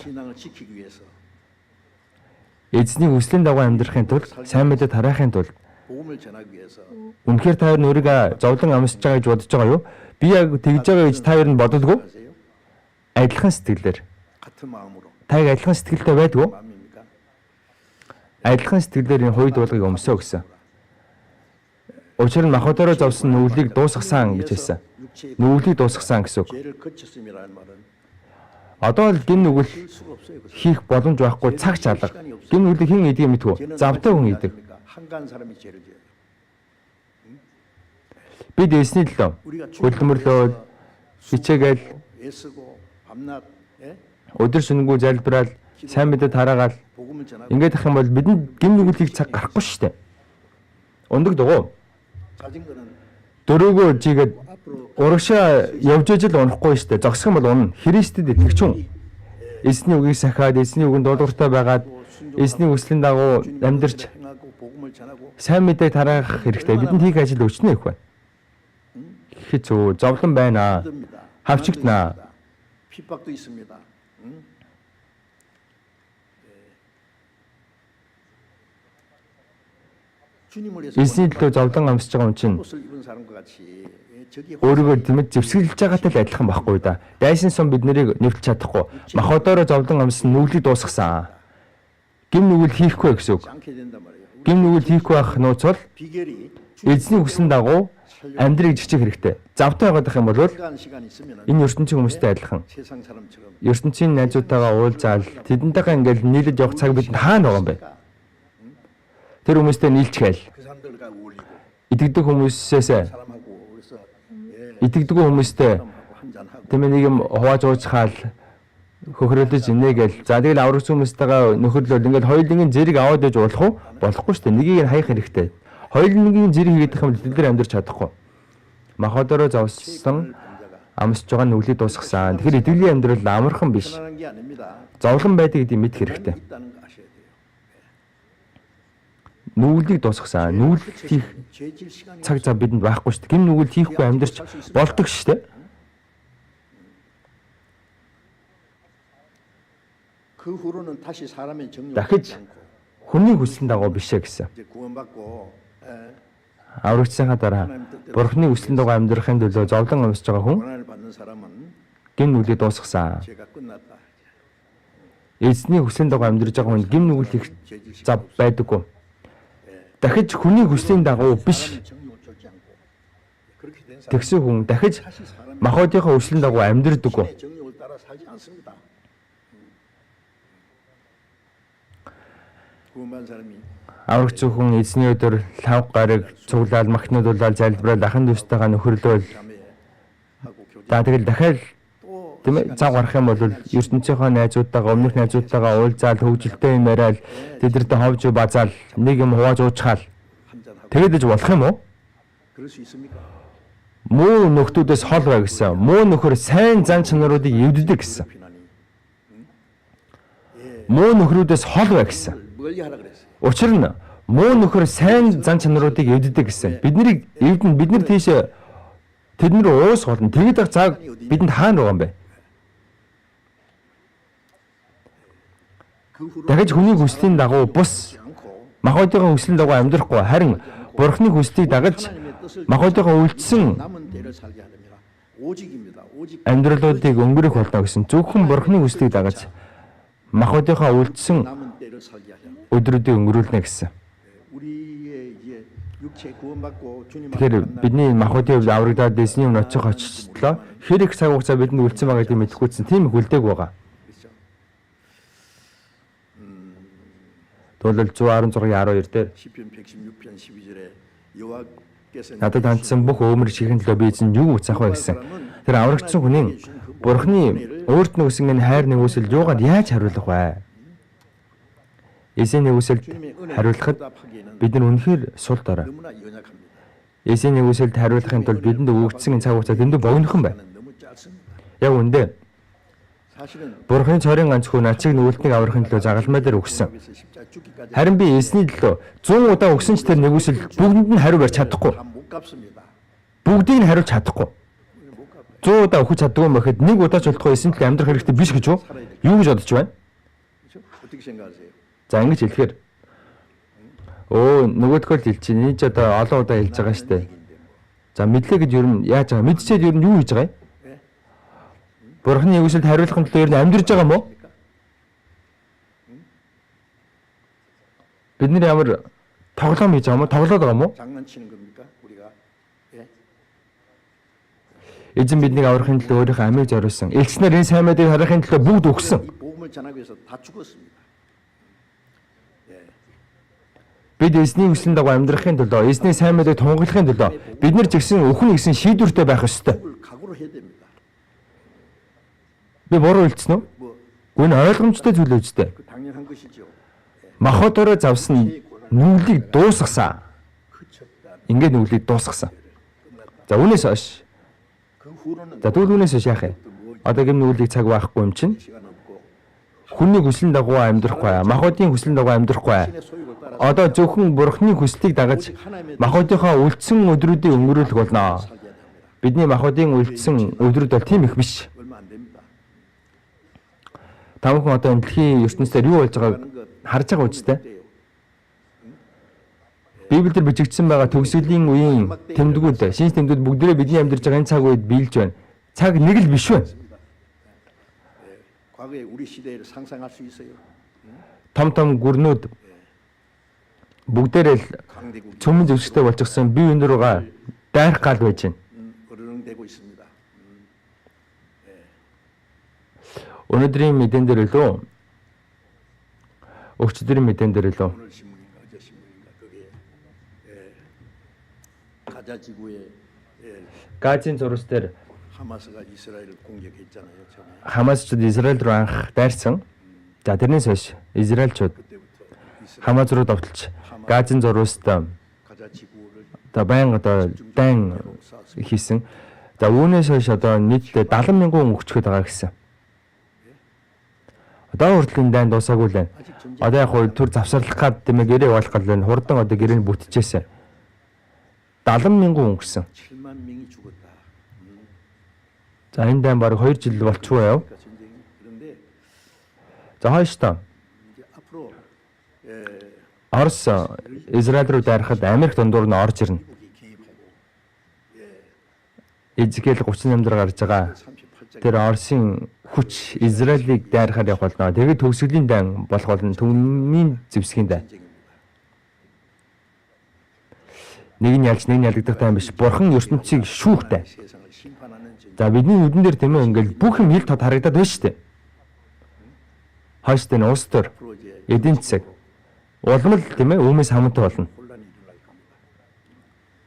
[SPEAKER 1] эзний хүслийн дагуу амьдрахын тулд сайн мэдээ тараахын тулд үнэхээр та хоёр нүрийг зовлон амсаж байгаа гэж бодож байгаа юу? Би яг тэгж байгаа гэж та хоёр нь бодолгүй. Адилхан сэтгэлээр Таг адилхан сэтгэлтэй байдгүй юу? Адилхан сэтгэлээр энэ хоёр дуулгыг өмсөө гэсэн. Учир нь махбодороо зовсон нүглийг дуусгасан гэж хэлсэн. Нүглийг дуусгасан гэсэн үг. Одоо л гин нүгэл хийх боломж байхгүй цаг чалга. Гин нүглийг хэн идэх мэдгүй. Завтай хүн идэг. Бид эсний төлөө хөдөлмөрлөө хичээгээл өдөр шөнөгүй залбираад сайн мэдээ тараагаал ингээд ах юм бол бидэнд гин нүглийг цаг гарахгүй шүү дээ. Ундаг дугуй. Дөрөөгөө жигээд урагшаа явж ижил унахгүй шүү дээ. Зогсох юм бол унна. Христэд итгэж хүн. Эсний үгийг сахиад, эсний үгэнд дуулууртай байгаад, эсний хүслийн дагуу амьдарч сайн мэдээ тараах хэрэгтэй. Бидэнд хийх ажил өчнө их байна. Хэцүү, зовлон байна. Хавчигдана. Эсний төлөө зовлон амсж байгаа хүн чинь өөрийгөө тэмээд зэвсгэлж байгаатай л адилхан байхгүй да. Дайсан сум бид нарыг нэвтэж чадахгүй. Махбодороо зовлон амсан нүглийг дуусгасан. Гим нүгэл хийхгүй гэсэн үг. Гим нүгэл хийхгүй байх нууц бол эзний хүссэн дагуу амьдрыг жичих хэрэгтэй. Завтай байгаад ах юм бол энэ ертөнцийн хүмүүстэй адилхан. ертөнцийн найзуудтайгаа уулзаал тэдэнтэйгээ ингээл нийлж явах цаг бидэнд хаана байгаа юм бэ? Тэр хүмүүстэй нийлчихэл. Итгэдэг хүмүүсээс итгэдэг хүмүүстэй тэмээ нэг юм хувааж уучхаал хөхрөлдөж инегээл за тэгэл аврагч хүмүүстэйгээ нөхөрлөл ингээл хоёулынгийн зэрэг аваад иж болох уу? Болохгүй шүү дээ. Нэгийг нь хаях хэрэгтэй. Хоёулынгийн зэрэг хийгдэх юм бол бид нар амьдарч чадахгүй. Махбодороо зовсон амсж байгаа нүглийг дуусгасан. Тэгэхээр итгэлийн амьдрал амархан биш. Зовлон байдаг гэдгийг мэд хэрэгтэй. Нүглийг дуусгасан. Нүгэл хийх цаг зав бидэнд байхгүй шүү дээ. Гин нүгэл хийхгүй амьдарч болдог шүү дээ. Дахиж хүний хүслийн дагуу бишээ гэсэн. Аврагчсанхаа дараа Бурхны хүслийн дагуу амьдрахын төлөө зовлон амсж байгаа хүн гин нүглийг дуусгасан. Эзний хүслийн дагуу амьдрж байгаа хүн гин нүгэл их зав байдаггүй. Дахиж хүний хүслийн дагуу биш. Тэгсэн хүн дахиж махбодийнхаа хүслийн дагуу амьдрдаггүй. Аврагч хүн эзний өдөр лав гараг цуглаал махнуудуулаад залбирал ахын дүүстэйгээ нөхөрлөөл. За тэгэл дахиад тийм ээ цав гарах юм бол ертөнцийнхөө найзуудтайгаа өмнөх найзуудтайгаа уулзаал хөвгөлтэй юм яриад тэдэртэй ховж базаал нэг юм хувааж уучхаал. Тэгээд иж болох юм уу? Муу нөхдүүдээс хол бай гэсэн. Муу нөхөр сайн зан чанаруудыг эвддэг гэсэн. Муу нөхрүүдээс хол бай гэсэн. Учир нь муу нөхөр сайн зан чанаруудыг эвддэг гэсэн. Биднийг эвдэн бид нар тийш тэднэр уус болно. Тэгэд ах цаг бидэнд хаана байгаа юм бэ? Дахиж хүний хүслийн дагуу бус махбодийнхаа хүслийн дагуу амьдрахгүй харин Бурхны хүслийг дагаж махбодийнхаа үйлдэлсэн амьдралуудыг өнгөрөх болно гэсэн. Зөвхөн Бурхны хүслийг дагаж махбодийнхаа үйлдэлсэн өдрүүдийг өнгөрүүлнэ гэсэн. Тэгэхээр бидний махбодын хувьд аврагдаад эзний өмнө очих оччлоо. Хэрэг цаг хугацаа бидэнд үлдсэн байгаа гэдгийг мэдэхгүйсэн тийм их үлдээг байгаа. Төлөл 116:12 дээр надад хандсан бүх өөмөр чихэн төлөө би эзэн юу үцэх вэ гэсэн. Тэр аврагдсан хүний Бурхны өөрт нь өгсөн энэ хайр нэгүсэл юугаар яаж хариулах вэ? Эзэний үсэлд хариулахад бид нар үнэхээр сул дорой. Эзэний үсэлд хариулахын тулд бидэнд өгөгдсөн цаг хугацаа дэндүү богинохон байна. Яг үндэ Бурхны цорын ганц хүн ачиг нүгэлтнийг аврахын төлөө загалмай дээр өгсөн. Харин би эзний төлөө 100 удаа өгсөн ч тэр нэгүсэл бүгдэнд нь хариу барьж чадахгүй. Бүгдийг нь хариулж чадахгүй. 100 удаа өгч чаддгүй юм бэхэд нэг удаа ч болтгоо эзний төлөө амьдрах хэрэгтэй биш гэж юу? Юу гэж бодож байна? За ингэж хэлэхээр нөгөөдгөө л хэлж чинь энэ ч одоо олон удаа хэлж байгаа шүү дээ. За мэдлээ гэж ер нь яаж байгаа? Мэдчихэд ер нь юу хийж байгаа юм? Бурхны үгсэд хариулахын төлөө ер нь амьдрж байгаа юм уу? бид нар ямар тоглоом хийж байгаа юм уу? Тоглоод байгаа юм уу?
[SPEAKER 2] 장난치는 겁니까? 우리가 예?
[SPEAKER 1] Эзэн биднийг аврахын төлөө өөрийнхөө амийг зориулсан. Элчнэр энэ сайн мэдээг харахын төлөө бүгд өгсөн.
[SPEAKER 2] 이 복음을 전하기 위해서 다 죽었습니다.
[SPEAKER 1] Бид эзний хүслийн дагуу амьдрахын төлөө, эзний сайн мэдээг тунгаглахын төлөө бид нар ч гэсэн өхөн гэсэн шийдвэртэй байх ёстой.
[SPEAKER 2] 복음을 각오로 해야 됩니다.
[SPEAKER 1] Би буруу хэлсэн үү?
[SPEAKER 2] 뭐
[SPEAKER 1] Гүн ойлгомжтой зүйл үстэй.
[SPEAKER 2] 그 당연한 것이죠.
[SPEAKER 1] Махотоороо завсан нүглийг дуусгасан.
[SPEAKER 2] 그쳤다.
[SPEAKER 1] Ингээд нүглийг дуусгасан. За үүнээс хойш.
[SPEAKER 2] 그 후로는
[SPEAKER 1] За тэгвэл үүнээс хойш яах вэ? Одоогийн нүглийг цаг байхгүй юм чинь
[SPEAKER 2] 시간 없고
[SPEAKER 1] хүний хүслийн дагуу амьдрахгүй, махотын хүслийн дагуу амьдрахгүй.
[SPEAKER 2] 신의 소유를 따라서
[SPEAKER 1] Одоо зөвхөн бурхны хүслийг дагаж махотынхоо үлдсэн өдрүүдийг өнгөрүүлэх болно.
[SPEAKER 2] 살게 됩니다.
[SPEAKER 1] Бидний махотын үлдсэн өдрүүд бол тийм их биш.
[SPEAKER 2] 얼마 안 됩니다.
[SPEAKER 1] Тамхан одоо энэ дэлхийн ертөнцийн юу болж байгааг харж байгаа үстэй. Библиэлд бичигдсэн байгаа төгсгөлийн үеийн тэмдгүүд, шинж тэмдгүүд бүгдээрээ бидний амьдарч байгаа энэ цаг үед биелж байна. Цаг нэг л биш байна.
[SPEAKER 2] 과거에 우리 시대를 상상할 수 있어요.
[SPEAKER 1] Том гүрнүүд бүгдээрээ л
[SPEAKER 2] 강대국
[SPEAKER 1] цөмөн зөвсгтэй болчихсон бие биен руугаа дайрах гал байж байна.
[SPEAKER 2] 어른되고 있습니다.
[SPEAKER 1] Өнөөдрийн мэдэн дээр лөө өчигдрийн мэдэн дээр лөө
[SPEAKER 2] 오늘 신문인가 어제 신문인가 거기에 가자 지구에
[SPEAKER 1] Газийн зурс дээр
[SPEAKER 2] 하마스가 이스라엘을 공격했잖아요. 처음에
[SPEAKER 1] Хамасчууд Израиль руу анх дайрсан. За тэрнээс хойш Израильчууд
[SPEAKER 2] 그때부터 이스라엘
[SPEAKER 1] Хамас руу довтлж Газийн зурст
[SPEAKER 2] 가자 지구를
[SPEAKER 1] одоо байнга одоо дайн хийсэн. За үүнээс хойш одоо нийт 70,000 хүн өгчөд байгаа гэсэн. Одоо хүртэл энэ дайн дуусаагүй л байна.
[SPEAKER 2] 아직 전쟁
[SPEAKER 1] Одоо яг хуу төр завсарлах гад тийм ээ гэрээ болох гал байна. Хурдан одоо гэрээ бүтчихсэн. 70,000 хүн өнгөрсөн.
[SPEAKER 2] 7만 명이 죽었다.
[SPEAKER 1] За энэ дайн баг 2 жил болчихгүй яв.
[SPEAKER 2] 그러니까 전쟁이 그런데
[SPEAKER 1] За хойштоо
[SPEAKER 2] 이제 앞으로
[SPEAKER 1] Орос Израиль руу дайрахад Америк дундуур нь орж ирнэ.
[SPEAKER 2] 미국이 개입하고
[SPEAKER 1] Эзекиэл 38 дээр гарч байгаа.
[SPEAKER 2] 38장
[SPEAKER 1] Тэр Оросын хүч Израилийг дайрахаар явах болно. Тэгээд төгсгөлийн дан болох болно. Түмний зэвсгийн дан.
[SPEAKER 2] 전쟁입니다.
[SPEAKER 1] Нэг нь ялж нэг нь ялагдах дан биш. Бурхан ертөнцийг шүүхтэй.
[SPEAKER 2] 세상을 심판하는 전쟁.
[SPEAKER 1] За бидний нүдэн дээр тийм ээ ингээл бүх юм хил тод харагдаад байна шүү дээ. Хойштын улс төр
[SPEAKER 2] 앞으로 이제
[SPEAKER 1] эдийн засаг улмал тийм ээ өмнөөс хамаатай болно.
[SPEAKER 2] 혼란이 일어날 겁니다.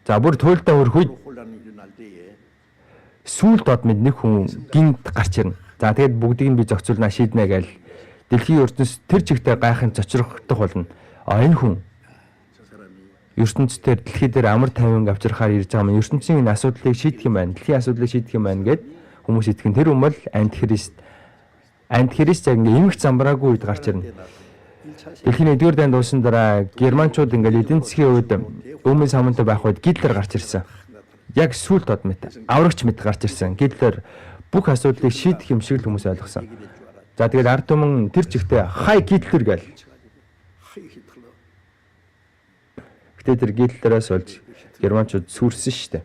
[SPEAKER 1] За бүр туйлдаа хөрөх үед
[SPEAKER 2] 혼란이 일어날 때에
[SPEAKER 1] сүүлд од мэд нэг хүн гинт гарч ирнэ. За тэгээд бүгдийг нь би зохицуулна шийднэ гээл дэлхийн ертөнц тэр чигтээ гайхын зочрогдох болно. А энэ хүн
[SPEAKER 2] 저 사람이
[SPEAKER 1] ертөнцийн дэлхий дээр амар тайван авчрахаар ирж байгаа юм. ертөнцийн энэ асуудлыг шийдэх юм байна. Дэлхийн асуудлыг шийдэх юм байна гэд хүмүүс итгэн тэр юм бол антихрист яг ингээ эмх замбраагүй үед гарч ирнэ.
[SPEAKER 2] 1차
[SPEAKER 1] Дэлхийн 1-р дайнд дуусан дараа германчууд ингээл эдийн засгийн үед өмнө самантай байх үед Гитлер гарч ирсэн. Яг сүүлд од мэт аврагч мэт гарч ирсэн. Гитлер бүх асуудлыг шийдэх юм шиг л хүмүүс ойлгосон. За тэгээд ард түмэн тэр чигтээ хай Гитлер гээл.
[SPEAKER 2] 하이 히틀러
[SPEAKER 1] Гэтэ тэр Гитлераас болж германчууд сүрсэн шүү дээ.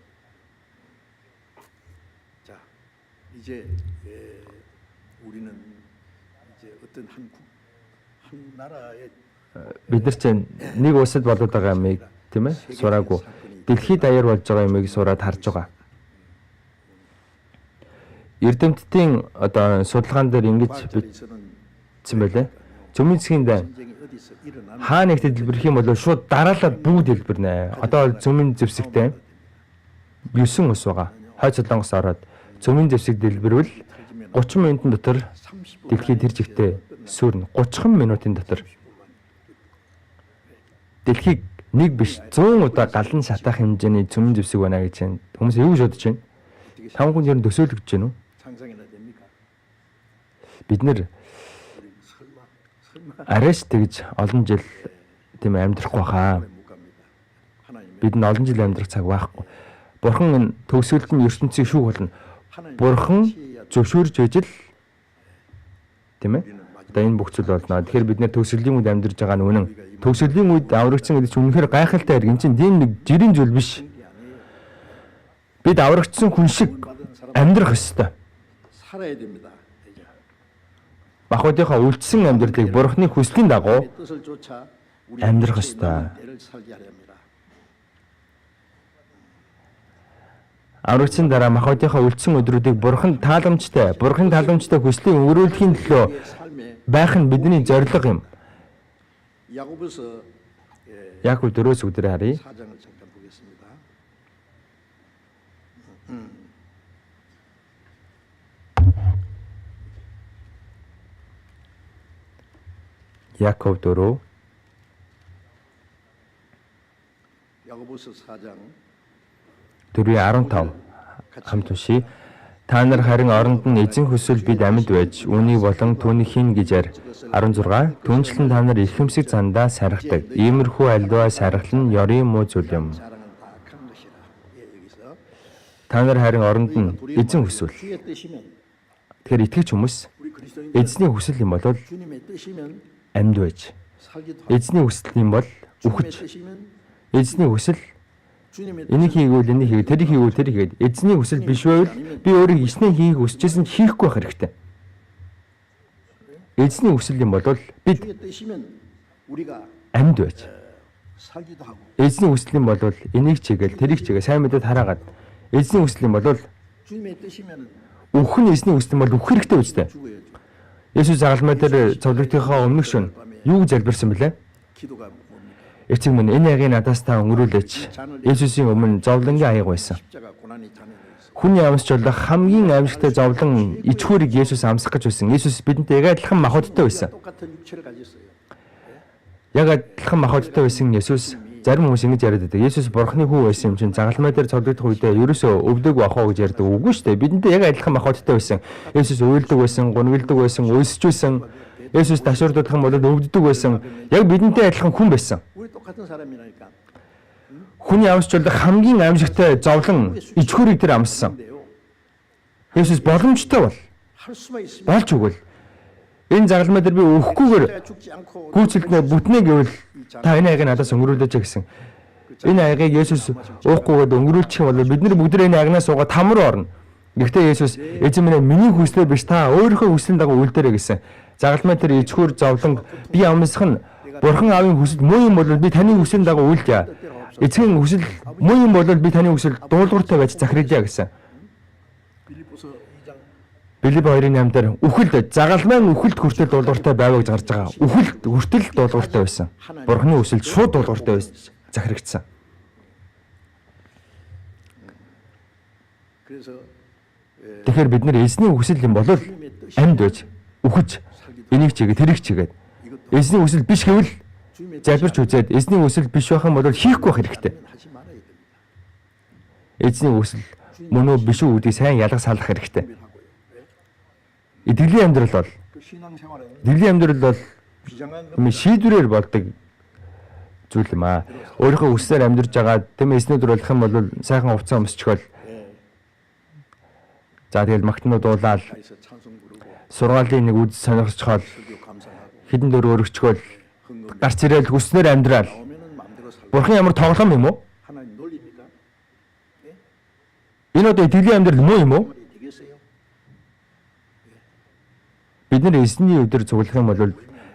[SPEAKER 2] 자 이제 우리는 이제 어떤 한 나라의
[SPEAKER 1] Бид нар чинь нэг улсад болоод байгаа юмыг тийм ээ сураагүй. Дэлхийд даяар болж байгаа юмыг сураад харж байгаа. Эрдэмтдийн одоо судалгаан дээр ингэж бичсэн байлээ. Цөмийн засгийн дан
[SPEAKER 2] 전쟁이 어디서 일어나는
[SPEAKER 1] хаа нэгт дэлбэрэх юм бол шууд дараалал бүгд дэлбэрнэ. Одоо цөмийн зэвсэгтэй 9 ус байгаа. Хойд Солонгос ороод цөмийн зэвсэг дэлбэрвэл 30 минутын дотор
[SPEAKER 2] 30분
[SPEAKER 1] дэлхийд тэр жигтэй сүрнэ. 30 минутын дотор дэлхийг нэг биш 100 удаа галан шатаах хэмжээний цөмийн зэвсэг байна гэж байна. Хүмүүс юу гэж бодож байна? Таван хүн ер нь төсөөлөж байна уу?
[SPEAKER 2] 상상이나 됩니까?
[SPEAKER 1] Бид нэр
[SPEAKER 2] 설마
[SPEAKER 1] арайч тэгж олон жил тийм амьдрахгүй хаа.
[SPEAKER 2] 못 갑니다. 하나님의
[SPEAKER 1] Бид нь олон жил амьдрах цаг байхгүй. Бурхан энэ төгсгөлд нь ертөнцийг шүүх болно. Бурхан зөвшөөрж ижил тийм ээ. Одоо энэ бүх зүйл болно. Тэгэхээр бид нэр төгсгөлийн үед амьдарч байгаа нь үнэн. Төгсгөлийн үед аврагдсан гэдэг чинь үнэхээр гайхалтай хэрэг. Энд чинь дийн нэг жирийн зүйл биш. Бид аврагдсан хүн шиг амьдрах ёстой.
[SPEAKER 2] 살아야 됩니다. 이제
[SPEAKER 1] Махбодынхаа үлдсэн амьдралыг Бурханы хүслийн дагуу
[SPEAKER 2] 뜻을 쫓아
[SPEAKER 1] амьдрах ёстой.
[SPEAKER 2] 때를 살게 하려 합니다.
[SPEAKER 1] Аврагчийн дараа махбодынхаа үлдсэн өдрүүдийг Бурханд тааламжтай хүслийн өрөөлөхийн төлөө
[SPEAKER 2] 우리의 삶에
[SPEAKER 1] байх нь бидний зорилго юм.
[SPEAKER 2] 야고보서
[SPEAKER 1] Яаков 4-өөс өдрөө харъя.
[SPEAKER 2] 4장을 잠깐 보겠습니다.
[SPEAKER 1] Яаков 4
[SPEAKER 2] 야고보서 4장
[SPEAKER 1] 4:15 хамт уншия. Та нар харин оронд нь эзэн хүсвэл бид амьд байж үүнийг болон түүнийг хийн гэжээр 16 түнчлэн та нар эрхэмсэг зандаа сархдаг. Иймэрхүү альва сархал нь ёрийн муу зүйл юм.
[SPEAKER 2] 사랑은 다 악한 것이라. 여기서
[SPEAKER 1] Та нар харин оронд нь эзэн хүсвэл.
[SPEAKER 2] 주의 뜻이면
[SPEAKER 1] Тэгэхээр итгэж хүмүүс
[SPEAKER 2] 우리 그리스도인들
[SPEAKER 1] эзний хүсэл юм бол
[SPEAKER 2] 주님의 뜻이면
[SPEAKER 1] амьд байж.
[SPEAKER 2] 살기도 하고
[SPEAKER 1] Эзний хүсэл юм бол
[SPEAKER 2] 주님의
[SPEAKER 1] үхэж.
[SPEAKER 2] 뜻이면
[SPEAKER 1] Эзний хүсэл
[SPEAKER 2] 주님의
[SPEAKER 1] энийг хийгүүл энийг хийгээд тэрийг хийгүүл тэрийг хийгээд эзний хүсэл биш байвал би өөрийг эснээ хийх хүсэжсэн ч хийхгүй байх хэрэгтэй. Эзний хүсэл юм бол бид
[SPEAKER 2] 주의 뜻이면 우리가
[SPEAKER 1] амьд байж.
[SPEAKER 2] 살기도 하고
[SPEAKER 1] Эзний хүсэл юм бол энийг чигээл тэрийг чигээ сайн мэдээд хараагаад эзний хүсэл юм бол
[SPEAKER 2] 주님의 뜻이면
[SPEAKER 1] үхэх нь эзний хүсэл юм бол үхэх хэрэгтэй үстэй.
[SPEAKER 2] 죽어야죠.
[SPEAKER 1] Есүс загалмай дээр цовлогтынхаа өмнөх шөнө юу гэж залбирсан бэлээ?
[SPEAKER 2] 기도가 뭡니까?
[SPEAKER 1] Эцэг минь энэ ягийг надаас та өнгөрүүлээч. Есүсийн өмнө зовлонгийн аяг байсан.
[SPEAKER 2] 십자가 고난이 잔해져 있어.
[SPEAKER 1] Хүний амьсч бол хамгийн аимшигтай зовлон ичхүүрийг Есүс амсах гэж байсан. Есүс бидэнтэй яг адилхан махбодтой байсан.
[SPEAKER 2] 똑같은 육체를 가졌어요.
[SPEAKER 1] Яг адилхан махбодтой байсан Есүс зарим хүмүүс ингэж яриад байдаг. Есүс Бурхны хүү байсан юм чинь загалмай дээр цовлогдох үедээ ерөөсөө өвдөг бахаа гэж ярьдаг. Үгүй шүү дээ. Бидэнтэй яг адилхан махбодтой байсан. Есүс уйлдаг байсан, гунвилдаг байсан, өлсөж байсан. Есүс ташуурдах юм бол өвддөг байсан. Яг бидэнтэй адилхан хүн байсан.
[SPEAKER 2] 우리 똑같은 사람이라니까.
[SPEAKER 1] Хүний амьсч бол хамгийн аимшигтай зовлон ичхүүрийг тэр амссан.
[SPEAKER 2] 근데요.
[SPEAKER 1] Есүс боломжтой бол
[SPEAKER 2] 할 수만 있으면
[SPEAKER 1] болж өгвөл энэ загалмай дээр би өөхгүйгээр
[SPEAKER 2] 내가 죽지 않고
[SPEAKER 1] гүйцэлднэ бүтнэ гэвэл та энэ аягийг надаас өнгөрүүлээч гэсэн. Энэ аягийг Есүс уухгүйгээд өнгөрүүлчих юм бол бид нар бүгд энэ аягнаас суугаад там руу орно. Гэхдээ Есүс эзэн минь миний хүслээр биш та өөрийнхөө хүслийн дагуу үйлдээрэй гэсэн. Загалмай дээр ичхүүр зовлон би амсах нь Бурхан аавын хүсэл муу юм бол би таны хүслийн дагуу үйлдэ. Эцгийн хүсэл муу юм бол би таны хүсэл дуулууртай байж захиралъя гэсэн.
[SPEAKER 2] 빌립보서 2장
[SPEAKER 1] Филипп 2:8 дээр үхэлд загалмай үхэлд хүртэл дуулууртай байваа гэж гарч байгаа. Үхэлд хүртэл дуулууртай байсан. Бурхны хүсэл шууд дуулууртай байж захирагдсан.
[SPEAKER 2] 그래서
[SPEAKER 1] Тэгэхээр бид нар эзний хүсэл юм бол амьд байж үхэж энийг чигээ тэрийг чигээд эзний хүсэл биш гэвэл
[SPEAKER 2] 주님의
[SPEAKER 1] залбирч үзээд эзний хүсэл биш байх юм бол хийхгүй байх хэрэгтэй.
[SPEAKER 2] 하지 말아야 됩니다.
[SPEAKER 1] Эзний хүсэл мөн үү биш үү гэдгийг сайн ялгаж салах хэрэгтэй.
[SPEAKER 2] 하고요.
[SPEAKER 1] Итгэлийн амьдрал бол
[SPEAKER 2] 그 신앙생활은
[SPEAKER 1] итгэлийн амьдрал бол
[SPEAKER 2] 비장한
[SPEAKER 1] шийдвэрээр болдог зүйл юм аа. Өөрийнхөө хүслээр амьдарч байгаа тийм эзнүүд болох юм бол сайхан хувцас өмсчихвөл за тэгэл магтнууд дуулаад
[SPEAKER 2] 것에서 찬송 부르고
[SPEAKER 1] сургаалын нэг үд сонирхолцохол
[SPEAKER 2] 설교 감상하고
[SPEAKER 1] хідэн дөр өргөчгөл
[SPEAKER 2] 흥금
[SPEAKER 1] гарч ирээл хүснээр амьдрал.
[SPEAKER 2] 나오면은 마음대로 살고
[SPEAKER 1] Бурхан ямар тоглоом юм уу?
[SPEAKER 2] 하나님 놀립니까?
[SPEAKER 1] Энэ одоо итгэлийн амьдрал муу юм уу?
[SPEAKER 2] 말이 되겠어요?
[SPEAKER 1] Бид нар эзний өдөр цуглах юм бол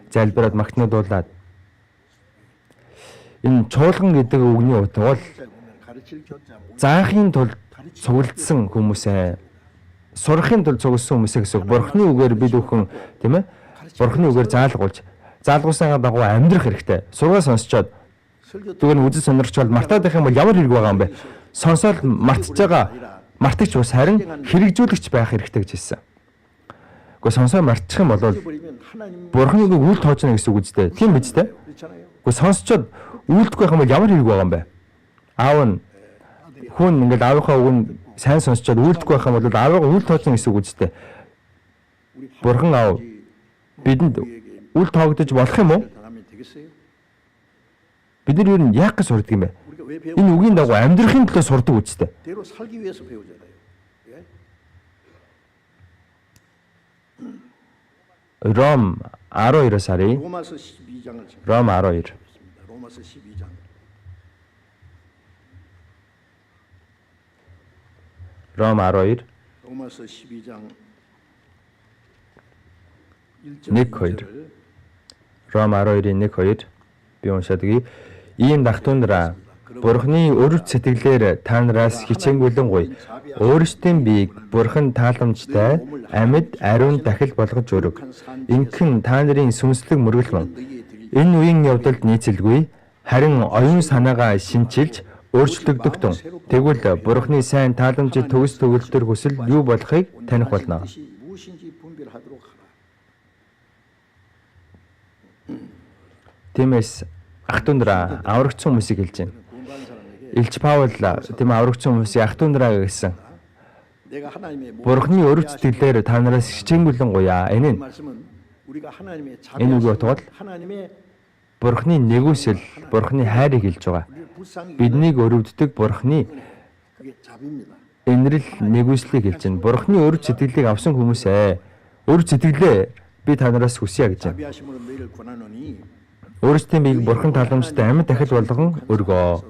[SPEAKER 1] залбираад магтнууд дуулаад энэ чуулган гэдэг үгний утга бол
[SPEAKER 2] 자 보면 가르칠 교자
[SPEAKER 1] заахын тулд цуглдсан хүмүүсээ сурахын тулд цугласан хүмүүсээ гэсэн. Бурхны үгээр бид бүхэн тийм ээ Бурхны үгээр заалгуулсангаа дагуу амьдрах хэрэгтэй. Сургаа сонсчоод
[SPEAKER 2] 설교
[SPEAKER 1] зүгээр үзэл сонирхчвал мартаад байх юм бол ямар хэрэг байгаа юм бэ? Сонсоод мартаж байгаа мартагч бас харин хэрэгжүүлэгч байх хэрэгтэй гэж хэлсэн. Гэхдээ сонсоо мартчих юм бол
[SPEAKER 2] 버리면 하나님
[SPEAKER 1] Бурхныг үл тоочно гэсэн үг үстэй. Тийм биз дээ?
[SPEAKER 2] 그렇잖아요.
[SPEAKER 1] Гэхдээ сонсчод үйлдэхгүй байх юм бол ямар хэрэг байгаа юм бэ? Аав нь хүн ингээд аавынхаа үгэн сайн сонсчод үйлдэхгүй байх юм бол аавыгаа үл тооцно гэсэн үг үстэй.
[SPEAKER 2] 우리
[SPEAKER 1] Бурхан аав бидэнд үл тоогдож болох юм уу?
[SPEAKER 2] 당하면 되겠어요?
[SPEAKER 1] Бид нар юу н яах гэж сурдаг юм бэ?
[SPEAKER 2] 우리가 왜 배우?
[SPEAKER 1] Энэ үгийн дагуу амьдрахын төлөө сурдаг үстэй.
[SPEAKER 2] 대로 살기 위해서 배우잖아요. 예?
[SPEAKER 1] Ром 12-оос харъя.
[SPEAKER 2] 로마서 12장을 지금
[SPEAKER 1] Ром 12.
[SPEAKER 2] 보겠습니다. 로마서 12장.
[SPEAKER 1] Ром 12.
[SPEAKER 2] 로마서 12장 1절
[SPEAKER 1] ник хоёр.
[SPEAKER 2] 2절을
[SPEAKER 1] Ром 12-ийн 1-2. Би уншаад өгье. Ийм дахтундраа Бурхны өрөв сэтгэлээр та нараас хичээнгүйлэнгүй. Өөрсдийн биеийг Бурхан тааламжтай амьд ариун дахил болгож өрөг. Ингэн та нарын сүнслэг мөргөлмөн энэ үеийн явдалд нийцэлгүй харин оюун санаагаа шинчилж өөрчлөгдөгтөн. Тэгвэл Бурхны сайн тааламжид төгс төгөлдөр хүсэл юу болохыг таних болно. Тиймээс ах トゥ нараа аврагдсан хүмүүсийг хэлж байна. Илч Паул тийм аврагдсан хүмүүсийг ах トゥ нараа гэсэн. Бурхны өрөв сэтгэлээр та нараас хичээнгүйлэн гуяа. Энэ үг бодвол Бурхны нэгүсэл, Бурхны хайрыг хэлж байгаа. Биднийг өрөвддөг Бурхны энэрл нэгүслийг хэлж байна. Бурхны өрөв сэтгэлийг авсан хүмүүсээ өрөв сэтгэлээ би та нараас хүсье гэж байна. Өөрсдийн биеийг Бурхан тааламжтай амьд дахил болгон өргөө.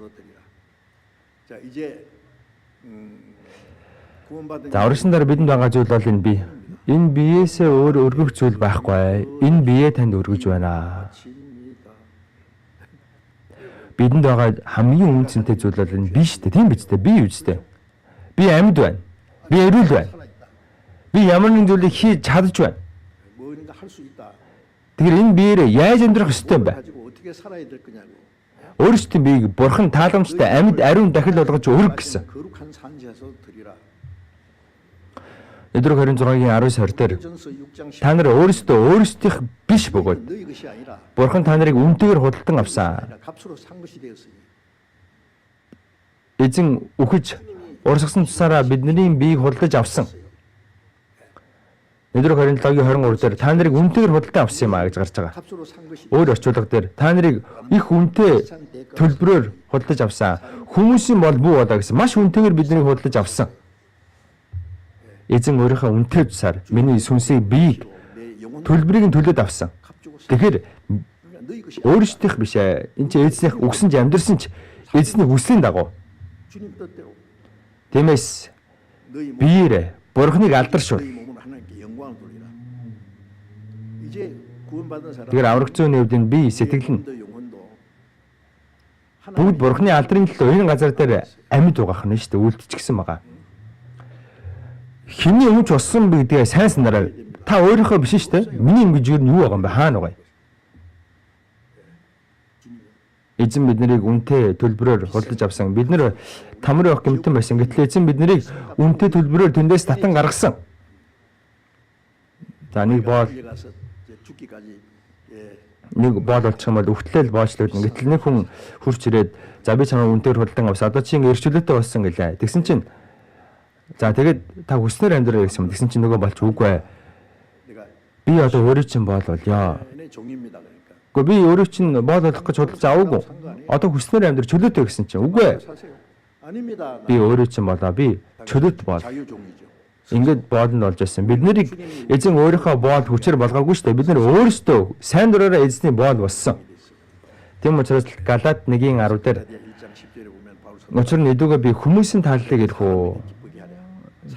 [SPEAKER 1] За урагшин дараа бидэнд байгаа зүйл бол энэ бие. Энэ биеэсээ өөр өргөх зүйл байхгүй. Энэ биеэ танд өргөж байна. Бидэнд байгаа хамгийн үнцэнтэй зүйл бол энэ бие шүү дээ. Тийм биз дээ. Би юу дээ. Би амьд байна. Би эрүүл байна. Би ямар нэгэн зүйлийг хийж чадж байна. Тэгэхээр энэ биеэр яаж амьдрах ёстой юм бэ? Өөрсдийн биеийг Бурхан тааламжтай амьд ариун дахил болгож өрг гэсэн. Өдөр 26-гийн 19-20 дээр та нар өөрсдийнх биш бөгөөд Бурхан та нарыг үнэтэйгээр худалдан авсан. Эзэн үхэж урсгасан тусаараа бидний биеийг худалдаж авсан. Өдөр 27-гийн 23 дээр та нарыг үнэтэйгээр худалдан авсан юм а гэж гарч байгаа. Өөр орчуулга дээр та нарыг их үнэтэй төлбөрөөр худалдаж авсан. Хүмүүсийн бол бүү болоо гэсэн. Маш үнэтэйгээр биднийг худалдаж авсан. Эзэн өөрийнхөө үнэтэй тусаар миний сүнсийг биеийг төлбөрийг нь төлөөд авсан. Тэгэхээр өөрсдийнх биш ээ. Энд чинь эзнийх өгсөн ч амьдрсан ч эзний хүслийн дагуу. Тиймээс биеэр Бурхныг алдаршуул. Тэгэхээр аврагцсан үеийн хувьд бие сэтгэл нь бүгд Бурхны алдрын төлөө энэ газар дээр амьд байгаа хнэ шүү дээ. Үлдчихсэн байгаа. Хиний өмч болсон бэ гэдгээ сайн санаарай. Та өөрийнхөө биш шүү дээ. Миний юм гэж юу байгаа юм бэ? Хаана байгаа юм? Эзэн биднийг үнэтэй төлбөрөөр худалдаж авсан. Бид нэр тамрын ох гэмтэн байсан. Гэтэл эзэн биднийг үнэтэй төлбөрөөр тэндээс татан гаргасан. За нэг боол болчих юм бол өвтлөл боочлогдно. Гэтэл нэг хүн хурч ирээд за би чамайг үнэтэйгээр худалдан авсан. Одоо чи ингэ эрхчлөлтөй болсон гэлээ. Тэгсэн чинь за тэгээд та хүснээр амьдраа гэсэн юм. Тэгсэн чинь нөгөө болч үгүй. Би одоо өөрөө чинь боол болёо. Гэхдээ би өөрөө чинь боол болох гэж худалдаж аваагүй. Одоо хүснээр амьдрах чөлөөтэй гэсэн чинь үгүй. Би өөрөө чинь болоо. Би чөлөөт боол. Ингээд боолнд болж байсан. Бид нарыг эзэн өөрийнхөө боол хүчээр болгоогүй шүү дээ. Бид нар өөрсдөө сайн дураараа эзний боол болсон. Тийм учраас Галаат 1:10 дээр учир нь эдүгээ би хүмүүсийн тааллыг ирэх үү?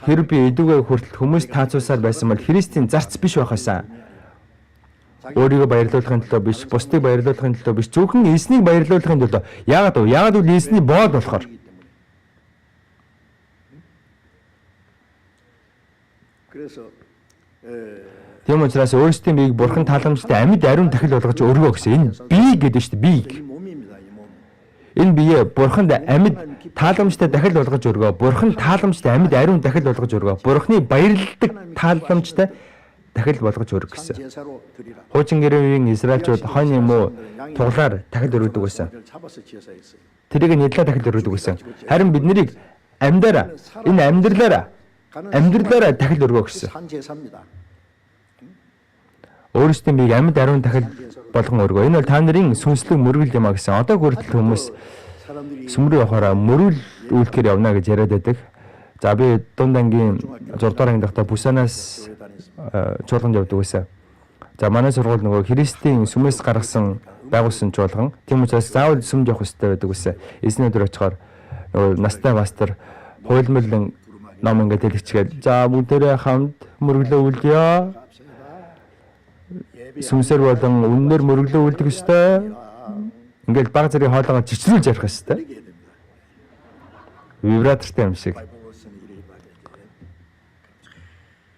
[SPEAKER 1] Хэрэг би эдүгээ хүртэл хүмүүс таацуулсаар байсан бол Христийн зарц биш байхаасаа. Өөрийгөө баярлуулахын төлөө биш, бусдыг баярлуулахын төлөө биш, зөвхөн эзнийг баярлуулахын төлөө. Яагаад вэ? Яагаад гэвэл эзний боол болохоор. Тийм учраас өөрсдийн биеийг Бурхан тааламжтай амьд ариун дахил болгож өргөө гэсэн. Энэ бие гэдэг нь шүү дээ. Бие. Энэ бие Бурханд амьд тааламжтай дахил болгож өргөө. Бурхан тааламжтай амьд ариун дахил болгож өргөө. Бурханы баярлалдаг тааламжтай дахил болгож өргөх гэсэн. Хуучин гэрээний Израильчууд хойны юм уу туглаар дахил өргөдөг байсан. Тэрийг нийтлээ дахил өргөдөг байсан. Харин бид нарыг амьдаараа энэ амьдралаараа дахил өргөө гэсэн. Өөрсдийн биеийг амьд ариун дахил болгон өргөө. Энэ бол та нарын сүнслэг мөргөл юм а гэсэн. Одоо хүртэл хүмүүс сүмрүү явахаараа мөргөл үйлдэхээр явна гэж яриад байдаг. За би дунд ангийн 6 дугаар анги дахта Бусанаас чуулганд явдаг байсан. За манай сургууль нөгөө Христийн сүмээс гаргасан байгуулсан чуулган. Тийм учраас заавал сүмд явах хэрэгтэй байдаг байсан. Эзний өдөр очихоор нөгөө настай пастор хуйлмал ном ингээд хэлчихгээд за бүгдээрээ хамт мөргөлөө үлдъё. Сүмсэр болон үннээр мөргөлөө үлдэх ёстой. Ингээл баг зэрэг хоолойгоо жижигүүлж ярих хэвээр.
[SPEAKER 2] 이렇게 해야 됩니다.
[SPEAKER 1] Вибратортай юм шиг.
[SPEAKER 2] 바이블로서는 이래 말이죠.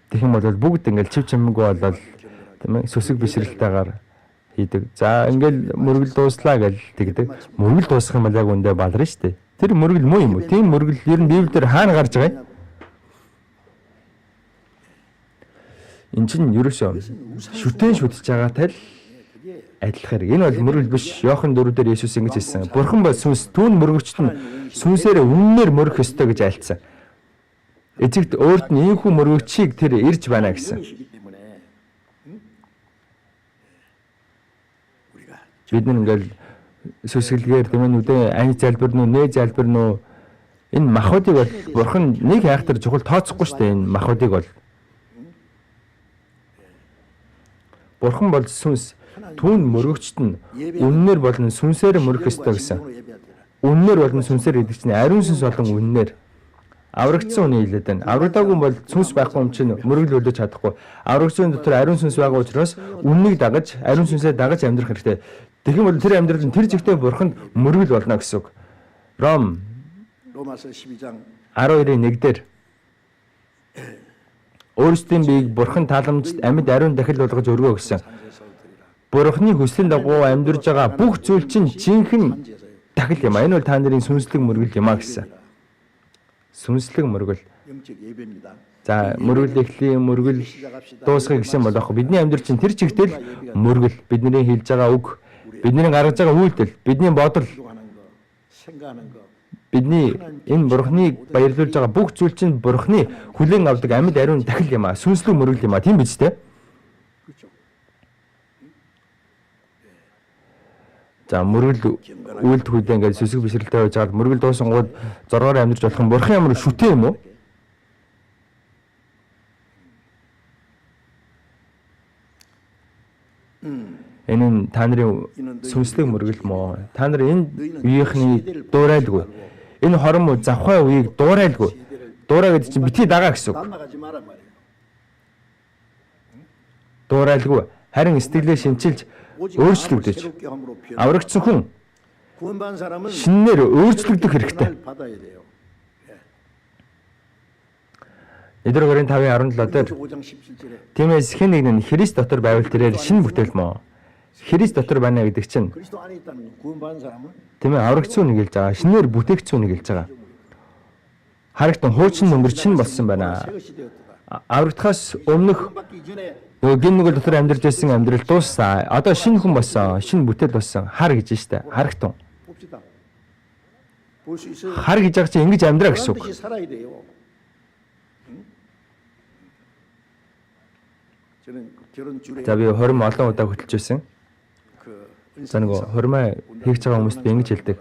[SPEAKER 1] Тэгэх юм бол бүгд ингээл чив чимгүй болоод тийм ээ сүсэг бишрэлтэйгээр хийдэг. За ингээл мөргөл дууслаа гэж тэгдэг. Мөргөл дуусах юм бол яг үндэ баларна шүү дээ. Тэр мөргөл муу юм уу? Тийм мөргөл ер нь Библиэр хаана гарч байгаа юм? Энд чинь ерөөсөө шүтэн шүтж байгаатай л адилхан хэрэг. Энэ бол мөргөл биш. Иохан 4-дээр Есүс ингэж хэлсэн. Бурхан бол сүнс, түүн мөргөгчт нь сүнсээр үннээр мөрөх ёстой гэж айлцсан. Эцэгт өөрт нь ийхүү мөргөгчийг тэр ирж байна гэсэн.
[SPEAKER 2] 이시기 때문에 우리가
[SPEAKER 1] Бид нар ингээл сүсгэлгээр тийм ээ нүдэн ань залбир нүү, нээ залбир нүү энэ махуудыг бол бурхан нэг хайхтар чухал тооцохгүй шүү дээ. Энэ махуудыг бол бурхан бол сүнс, түүн мөргөгчт нь үннээр болон сүнсээр мөрөх ёстой гэсэн. Үннээр болон сүнсээр гэдэг чинь ариун сүнс болон үннээр аврагдсан үний хэлээд байна. Аврагдаагүй бол сүнс байхгүй юм чинь мөргөл үлдэж чадахгүй. Аврагдсан дотор ариун сүнс байгаа учраас үннийг дагаж, ариун сүнсээ дагаж амьдрах хэрэгтэй. Тэгэх юм бол тэр амьдрал нь тэр зэгтээ бурханд мөргөл болно гэсэн үг. Ром
[SPEAKER 2] 로마서 12장
[SPEAKER 1] 12:1 дээр өөрсдийн биеийг бурхан тааламжид амьд ариун дахил болгож өргөө гэсэн. Бурханы хүслийн дагуу амьдарж байгаа бүх зүйл чинь жинхэнэ дахил юм. Энэ бол та нарын сүнслэг мөргөл юм а гэсэн. Сүнслэг мөргөл.
[SPEAKER 2] 영적 예배입니다.
[SPEAKER 1] За мөргөл эхлэе, мөргөл дуусгах гэсэн бол ах бидний амьдрал чинь тэр чигтэл мөргөл. Бидний хэлж байгаа үг, бидний гаргаж байгаа үйлдэл, бидний бодол,
[SPEAKER 2] 기도하는 거, 생각하는 거
[SPEAKER 1] бидний энэ бурхныг баярлуулж байгаа бүх зүйл чинь бурхны хүлээн авдаг амьд ариун дахил юм а. Сүнслэг мөргөл юм а. Тийм биз дээ.
[SPEAKER 2] 그렇죠.
[SPEAKER 1] За мөргөл үйлдэх үедээ ингээд сүсэг бишрэлтэй байж байгаа мөргөл дуусангууд зоргоор амьдарч болох юм бурхан ямар шүтээ юм уу? Энэ нь та нарын сүнслэг мөргөл мó. Та нар энэ үеийнхний дуурайлгүй. Энэ хором завхай үеийг дуурайлгүй. Дуурай гэдэг чинь битгий дагаа гэсэн үг.
[SPEAKER 2] 닮아가지 마란 말이에요.
[SPEAKER 1] Дуурайлгүй. Харин сэтгэлээ шинчилж
[SPEAKER 2] 오직
[SPEAKER 1] өөрчлөгдөж
[SPEAKER 2] 새롭게 함으로 변화.
[SPEAKER 1] аврагдсан хүн
[SPEAKER 2] 구원받은 사람은
[SPEAKER 1] шинээр өөрчлөгдөх хэрэгтэй.
[SPEAKER 2] 변화를 받아야 돼요.
[SPEAKER 1] Эдгээр 5:17 дээр
[SPEAKER 2] 5장 17절에
[SPEAKER 1] тиймээс хэн нэг нь Христ дотор байвал тэрээр шинэ бүтээл мó. Христ дотор байна гэдэг чинь
[SPEAKER 2] 그리스도 안에 있다는 구원받은 사람은
[SPEAKER 1] тийм ээ аврагдсан үнийг хэлж байгаа. Шинээр бүтээгдсэн үнийг хэлж байгаа. Харагтан хуучин нөмөр чинь болсон байна.
[SPEAKER 2] 새것이 되었다.
[SPEAKER 1] Аврагдахаас өмнөх
[SPEAKER 2] 구원받기 전에
[SPEAKER 1] нөгөө гин нүгэл дотор амьдарч байсан амьдрал дууссан. Одоо шинэ хүн болсон, шинэ бүтээл болсон. Хар гэж штэ. Харагтун.
[SPEAKER 2] 봅시다. 볼 수 있어요.
[SPEAKER 1] Хар гэж байгаа чинь ингэж амьдраа гэсэн үг.
[SPEAKER 2] 그런 뜻이 살아야 돼요. 저는 결혼 주례
[SPEAKER 1] За би 20 олон удаа хөтлж байсан.
[SPEAKER 2] 그
[SPEAKER 1] За нөгөө хормой хийж байгаа хүмүүст би ингэж хэлдэг.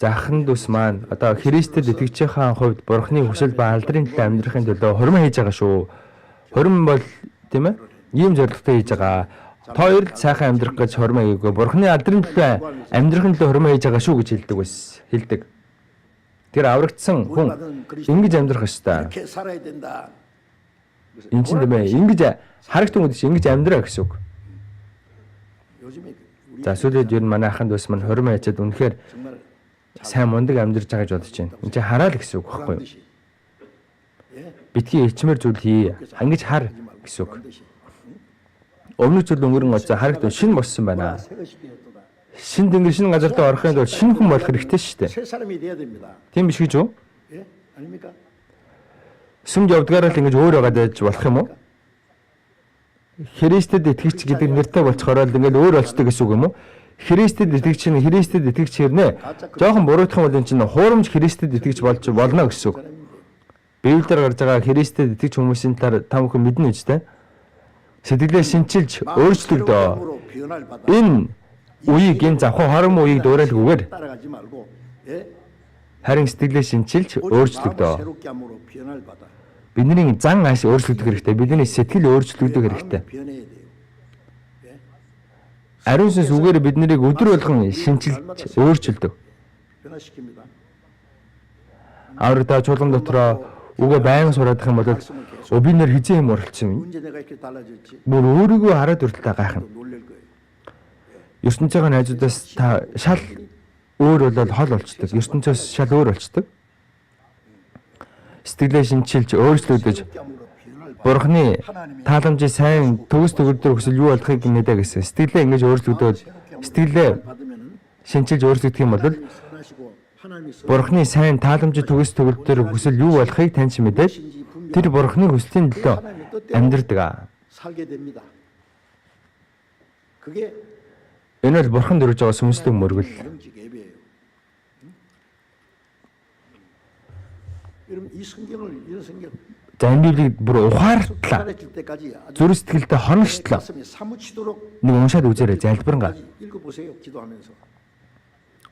[SPEAKER 1] За ахын дус маань одоо Христэд итгэжийнхаа хувьд Бурхны хүсэл ба алдрын төлөө амьдрахын төлөө хормой хийж байгаа шүү. Хорим бол тийм ээ ийм зорилготой хийж байгаа. Та хоёр л сайхан амьдрах гэж хормой хийгээгүй. Бурхны алдрын төлөө амьдрахын төлөө хормой хийж байгаа шүү гэж хэлдэг байсан. Хэлдэг. Тэр аврагдсан хүн ингэж амьдрах ёстой.
[SPEAKER 2] 이렇게 살아야 된다.
[SPEAKER 1] Энэ чинь тийм ээ ингэж харагтун гэдэг чинь ингэж амьдраа гэсэн үг.
[SPEAKER 2] 요즘에 우리
[SPEAKER 1] За сүүлийн ер нь манай ахын дус маань хормой хийчихэд үнэхээр
[SPEAKER 2] 정말
[SPEAKER 1] сайн мундаг амьдарч байгаа гэж бодож байна. Энд чинь хараа л гэсэн үг байхгүй юу?
[SPEAKER 2] 듯이 예?
[SPEAKER 1] Битгий ичмэр зүйл хий. Ингэж хар гэсэн үг.
[SPEAKER 2] 듯이
[SPEAKER 1] Өмнөх зүйл өнгөрөн оцоо харагтун шинэ болсон байна.
[SPEAKER 2] 새것이 되었다.
[SPEAKER 1] Шин тэнгэр шинэ газар дээр орохын тулд шинэ хүн болох хэрэгтэй шүү дээ.
[SPEAKER 2] 새 사람이 돼야 됩니다.
[SPEAKER 1] Тийм биш гэж үү?
[SPEAKER 2] 예? 아닙니까?
[SPEAKER 1] Сүмд явдгаараа л ингэж өөр байгаа дэж болох юм уу? Христэд итгэгч гэдэг нэртэй болцохоор л ингэж өөр болцдог гэсэн үг юм уу? Христэд итгэгч нь Христэд итгэгч хэрнээ жоохон буруутгах юм бол энэ чинь хуурамч Христэд итгэгч болж болно гэсэн үг. Библиэр гарч байгаа Христэд итгэж хүмүүсийн талаар та бүхэн мэднэ үстэй. Сэтгэлээ шинчилж өөрчлөгдөө.
[SPEAKER 2] 변화를 받아
[SPEAKER 1] Энэ үеийг энэ завхаа хором үеийг дуурайлгүйгээр
[SPEAKER 2] 따라가지 말고 예?
[SPEAKER 1] харин сэтгэлээ шинчилж
[SPEAKER 2] 오직
[SPEAKER 1] өөрчлөгдөө.
[SPEAKER 2] 마음을 새롭게 함으로 변화를 받아.
[SPEAKER 1] Бидний зан ааш өөрчлөгдөх хэрэгтэй. Бидний сэтгэл өөрчлөгдөх хэрэгтэй.
[SPEAKER 2] 변해야 돼요.
[SPEAKER 1] Ариун сүнс үгээр биднийг өдөр болгон шинчилж өөрчилдөг.
[SPEAKER 2] 변화시킵니다.
[SPEAKER 1] Аврагдаа чуулган дотроо үгээ байнга сураадах юм бол би нэр хизээ юм оролцсон юм.
[SPEAKER 2] 언제 내가 이렇게 달라졌지?
[SPEAKER 1] Бүр өөрийгөө хараад үрдэлтэй гайхна.
[SPEAKER 2] 놀랄 거예요.
[SPEAKER 1] ертөнцийн найзуудаас та шал өөр болол хол болчдөг. ертөнцөөс шал өөр болчдөг. Сэтгэлээ шинчилж өөрчлөгдөж Бурхны тааламжийн сайн төгс төгөлдөр хүсэл юу болохыг мэдээ гэсэн. Сэтгэлээ ингэж өөрчлөгдөөд сэтгэлээ шинчилж өөрчлөгдөх юм бол Бурхны сайн тааламжийн төгс төгөлдөр хүсэл юу болохыг таньж мэдээд тэр Бурхны хүслийн төлөө амьдрдаг.
[SPEAKER 2] 살게 됩니다. 그게
[SPEAKER 1] Энэ бол Бурхан дөрвж байгаа сүнслэг мөргөл.
[SPEAKER 2] 영적 예배예요. 여러분 이 성경을 이런 성경
[SPEAKER 1] За энэ Библийг бүр ухаартлаа.
[SPEAKER 2] 가르칠 때까지
[SPEAKER 1] Зүрх сэтгэлтэй хоногчлоо.
[SPEAKER 2] 가슴에 사무치도록
[SPEAKER 1] Нэг уншаад үзээрэй залбирангаа.
[SPEAKER 2] 읽어보세요. 기도하면서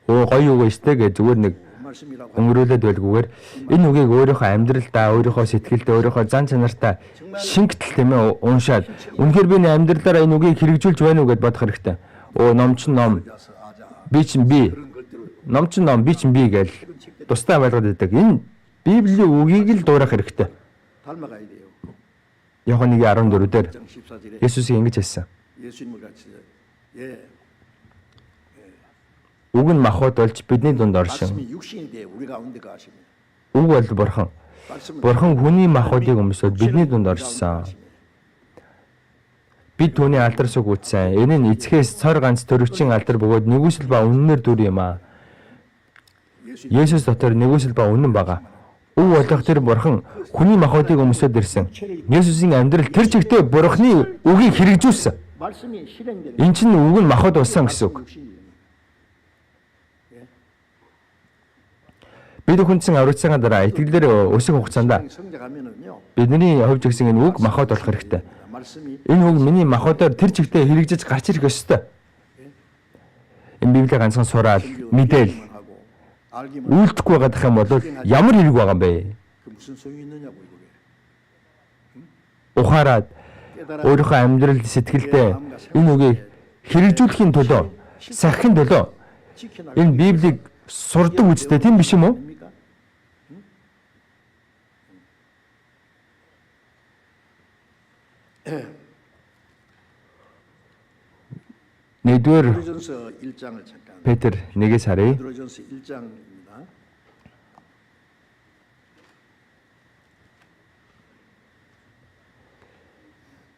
[SPEAKER 1] Гоё үг штэ гэж зүгээр нэг
[SPEAKER 2] 말씀이라고
[SPEAKER 1] өнгөрүүлээд байлгүйгээр энэ үгийг өөрийнхөө амьдралдаа, өөрийнхөө сэтгэлдээ, өөрийнхөө зан чанартаа шингэтэл тэмээ уншаад үнэхээр би энэ амьдралаараа энэ үгийг хэрэгжүүлж байна уу гэд бодох хэрэгтэй. Ном чин ном, би чин би. Ном чин ном, би чин би гэж тусдаа байлгаад байдаг. Энэ Библийн үгийг л дуурайх хэрэгтэй.
[SPEAKER 2] 닮아가야 돼요.
[SPEAKER 1] Иохан 1:14 дээр
[SPEAKER 2] 14절에
[SPEAKER 1] Есүс ингэж хэлсэн.
[SPEAKER 2] 예수님을 같이 예
[SPEAKER 1] Үг нь махбод болж бидний дунд оршин.
[SPEAKER 2] 말씀이 육신이 돼 우리 가운데 가십니다.
[SPEAKER 1] Үг бол Бурхан.
[SPEAKER 2] 말씀은
[SPEAKER 1] Бурхан хүний махбодыг өмсөд бидний дунд оршсон. Бид түүний алдар сүг үтсэн. Энэ нь эцгээс цор ганц төрөгчийн алдар бөгөөд нэгүсэл ба үннээр дүр юм аа. Есүс дотор нэгүсэл ба үнэн байгаа. Үг болох тэр Бурхан хүний махбодыг өмсөд ирсэн. Есүсийн амьдрал тэр чигтээ Бурханы үгийг хэрэгжүүлсэн.
[SPEAKER 2] 말씀이 실행되는
[SPEAKER 1] Энэ чинь үг нь махбод болсон гэсэн үг.
[SPEAKER 2] 육신이에요.
[SPEAKER 1] Бид хүнсэн аврагцсанаа дараа итгэлээр өсөх хугацаанд
[SPEAKER 2] 성장하면은요.
[SPEAKER 1] бидний хувьд гэсэн энэ үг махбод болох хэрэгтэй.
[SPEAKER 2] 말씀이
[SPEAKER 1] Энэ үг миний махбодоор тэр чигтээ хэрэгжиж гарч ирэх ёстой. Энэ Библийн ганцхан сураал, мэдээл
[SPEAKER 2] 하고 알기만
[SPEAKER 1] үйлдэхгүй байгаадах юм бол ямар хэрэг байгаа юм бэ?
[SPEAKER 2] 그 무슨 소용이 있느냐고 이거게.
[SPEAKER 1] Ухаарад өөрийнхөө амьдрал сэтгэлдээ энэ үгийг хэрэгжүүлэхийн төлөө, сахихын төлөө
[SPEAKER 2] 지켜나가야
[SPEAKER 1] энэ Библийг сурдаг үстэй тийм биш юм уу?
[SPEAKER 2] 됩니까?
[SPEAKER 1] Нэгдүгээр
[SPEAKER 2] 베드로전서 1장을 잠깐.
[SPEAKER 1] Петр 1-ээс харъя.
[SPEAKER 2] 베드로전서 1장입니다.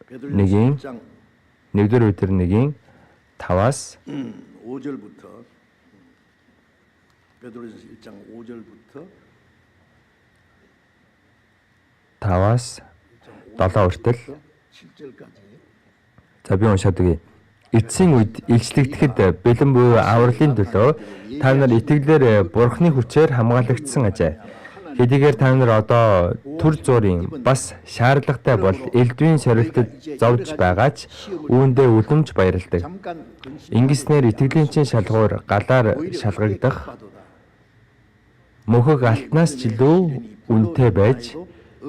[SPEAKER 2] 베드로전서
[SPEAKER 1] нэгin
[SPEAKER 2] 1장
[SPEAKER 1] нэгдүгээр Петр 1-ийн 5-аас
[SPEAKER 2] 5절부터 베드로전서 1장 5절부터
[SPEAKER 1] 5-аас 7 хүртэл
[SPEAKER 2] 7절까지
[SPEAKER 1] за би уншаад өгье. Эцсийн үед илчлэгдэхэд бэлэн буй авралын төлөө та нар итгэлээр Бурхны хүчээр хамгаалагдсан ажээ. Хэдийгээр та нар одоо төр зуурын бас шаардлагатай бол элдвийн сорилтод зовж байгаач үүндээ үлэмж баярладаг.
[SPEAKER 2] 잠깐 근심
[SPEAKER 1] Ингэснээр итгэлийн чин шалгуур галаар шалгагдах мөхөг алтнаас ч илүү үнэтэй байж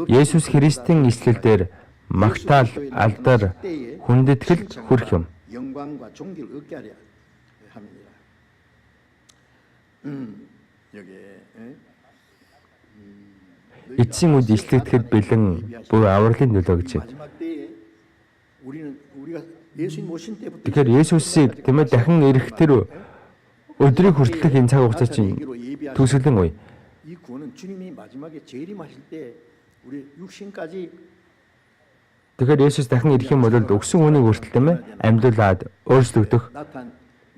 [SPEAKER 1] Есүс Христийн эслэлээр магтаал алдар хүндэтгэл хүрэх юм.
[SPEAKER 2] 영광과 존귀를 얻게 하려 합니다. 여기
[SPEAKER 1] Эцсийн үед илчлэгдэхэд бэлэн буй авралын төлөө гэж байна.
[SPEAKER 2] 마지막 때에 우리가 예수님 오신 때부터
[SPEAKER 1] Тэгэхээр Есүсийг тэмээ дахин ирэх тэр өдрийг хүртэлх энэ цаг хугацаа чинь төгсгөлийн үе.
[SPEAKER 2] 이 구원은 주님이 마지막에 재림하실 때 우리 육신까지
[SPEAKER 1] Тэгэхээр Есүс дахин ирэх юм бол өгсөн үнийг хүртэл тэмээ амьдлаад өөрчлөгдөх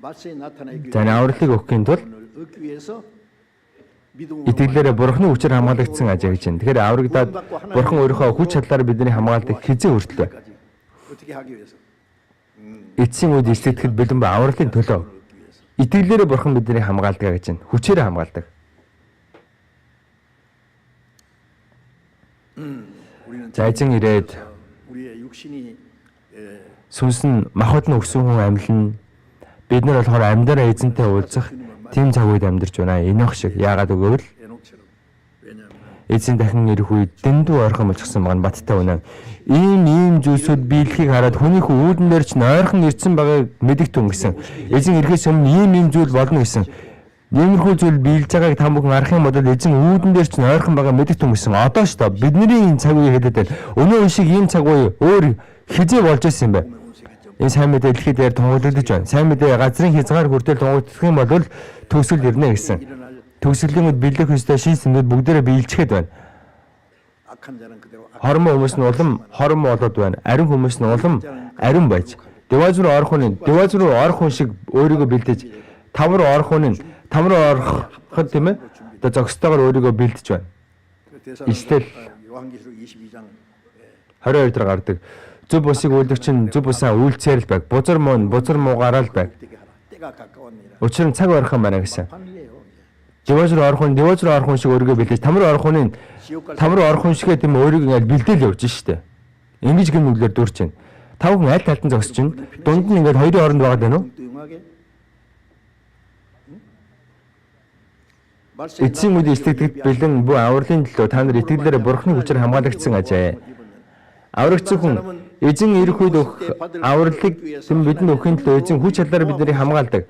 [SPEAKER 2] 말세에 나타나기
[SPEAKER 1] за авралыг өгөхийн тулд
[SPEAKER 2] 얻기 위해서 믿음으로
[SPEAKER 1] итгэлээр Бурхны хүчээр хамгаалагдсан ажээ гэж байна. Тэгэхээр аврагдаад Бурхан өөрийнхөө хүч чадлаар бидний хамгаалдаг хизээ хүртлээ.
[SPEAKER 2] 어떻게 하기 위해서
[SPEAKER 1] Эцсийн үед илчлэгдэхэд бэлэн буй авралын төлөө итгэлээр Бурхан бидний хамгаалдаг гэж байна. Хүчээр хамгаалдаг. За эзэн ирээд
[SPEAKER 2] 우리의 육신이
[SPEAKER 1] сүнс нь махбод нь өгсөн хүн амьлна. Бид нар болохоор амьдараа эзэнтэй уулзах тийм цаг үед амьдарч байна. Энох шиг яагаад гэвэл
[SPEAKER 2] 에녹처럼 왜냐하면
[SPEAKER 1] эзэн дахин ирэх үед дэндүү ойрхон болчихсон байгаа нь баттай үнэн. Ийм зүйлсүүд биелэхийг хараад хүний хүн үүдэн дээр ч ойрхон ирсэн байгааг мэдэгтэн гэсэн. Эзэн ирэхээс өмнө ийм зүйл болно гэсэн. Иймэрхүү зүйл биелж байгааг та бүхэн харах юм бол эзэн үүдэн дээр ч ойрхон байгаа мэдэгтэн гэсэн. Одоо ч бидний энэ цаг үе хэлээд байна. Өнөө үе шиг ийм цаг үе өөр хизээ болж ирсэн юм байна.
[SPEAKER 2] 온 세계적
[SPEAKER 1] Энэ сайн мэдээ дэлхийд дээр тунгаглагдаж байна. Сайн мэдээ газрын хязгаар хүртэл тунгаглагдах юм бол төгсгөл ирнэ гэсэн. Төгсгөлийн үед бэлдэх ёстой шин сүнүүд бүгдээрээ биелжчихэд байна.
[SPEAKER 2] 악한 자는 그대로
[SPEAKER 1] Хормоо хүмүүс нь улам хормоо болоод байна. Ариун хүмүүс нь улам ариун байж. Деваз руу орох хүн шиг өөрийгөө бэлдэж, там руу орох хүн нь там руу ороход тийм ээ. Одоо зөкстойгоор өөрийгөө бэлдэж байна. Истэл
[SPEAKER 2] 요한계시록 22장
[SPEAKER 1] 22 дээр гардаг. Зөв бусыг үйлдэгч нь зөв бусаа үйлцээр л байг. Бузар муугаараа л байг.
[SPEAKER 2] 때가 가까웠느니라.
[SPEAKER 1] Учир нь цаг ойрхон байна гэсэн.
[SPEAKER 2] 판이에요.
[SPEAKER 1] Деваз руу орох хүн шиг өөрийгөө бэлдэж, там руу орох хүн нь там руу орох хүн шигээ тийм өөрийгөө ингээд бэлдээл явж штэ. Ингэж гин нүглээр дурч байна. Тав хүн аль талтан зогсож чинь дунд нь ингээд хоёрын оронд байгаа даа нү. Эцсийн үед итгэдэгт бэлэн бүх авралын төлөө та нар итгэлээрээ Бурхны хүчээр хамгаалагдсан ажээ. Аврагч хүн эзэн ирэх үед өгөх авралыг бидэнд өгөхийн төлөө эзэн хүч чадлаар биднийг хамгаалдаг.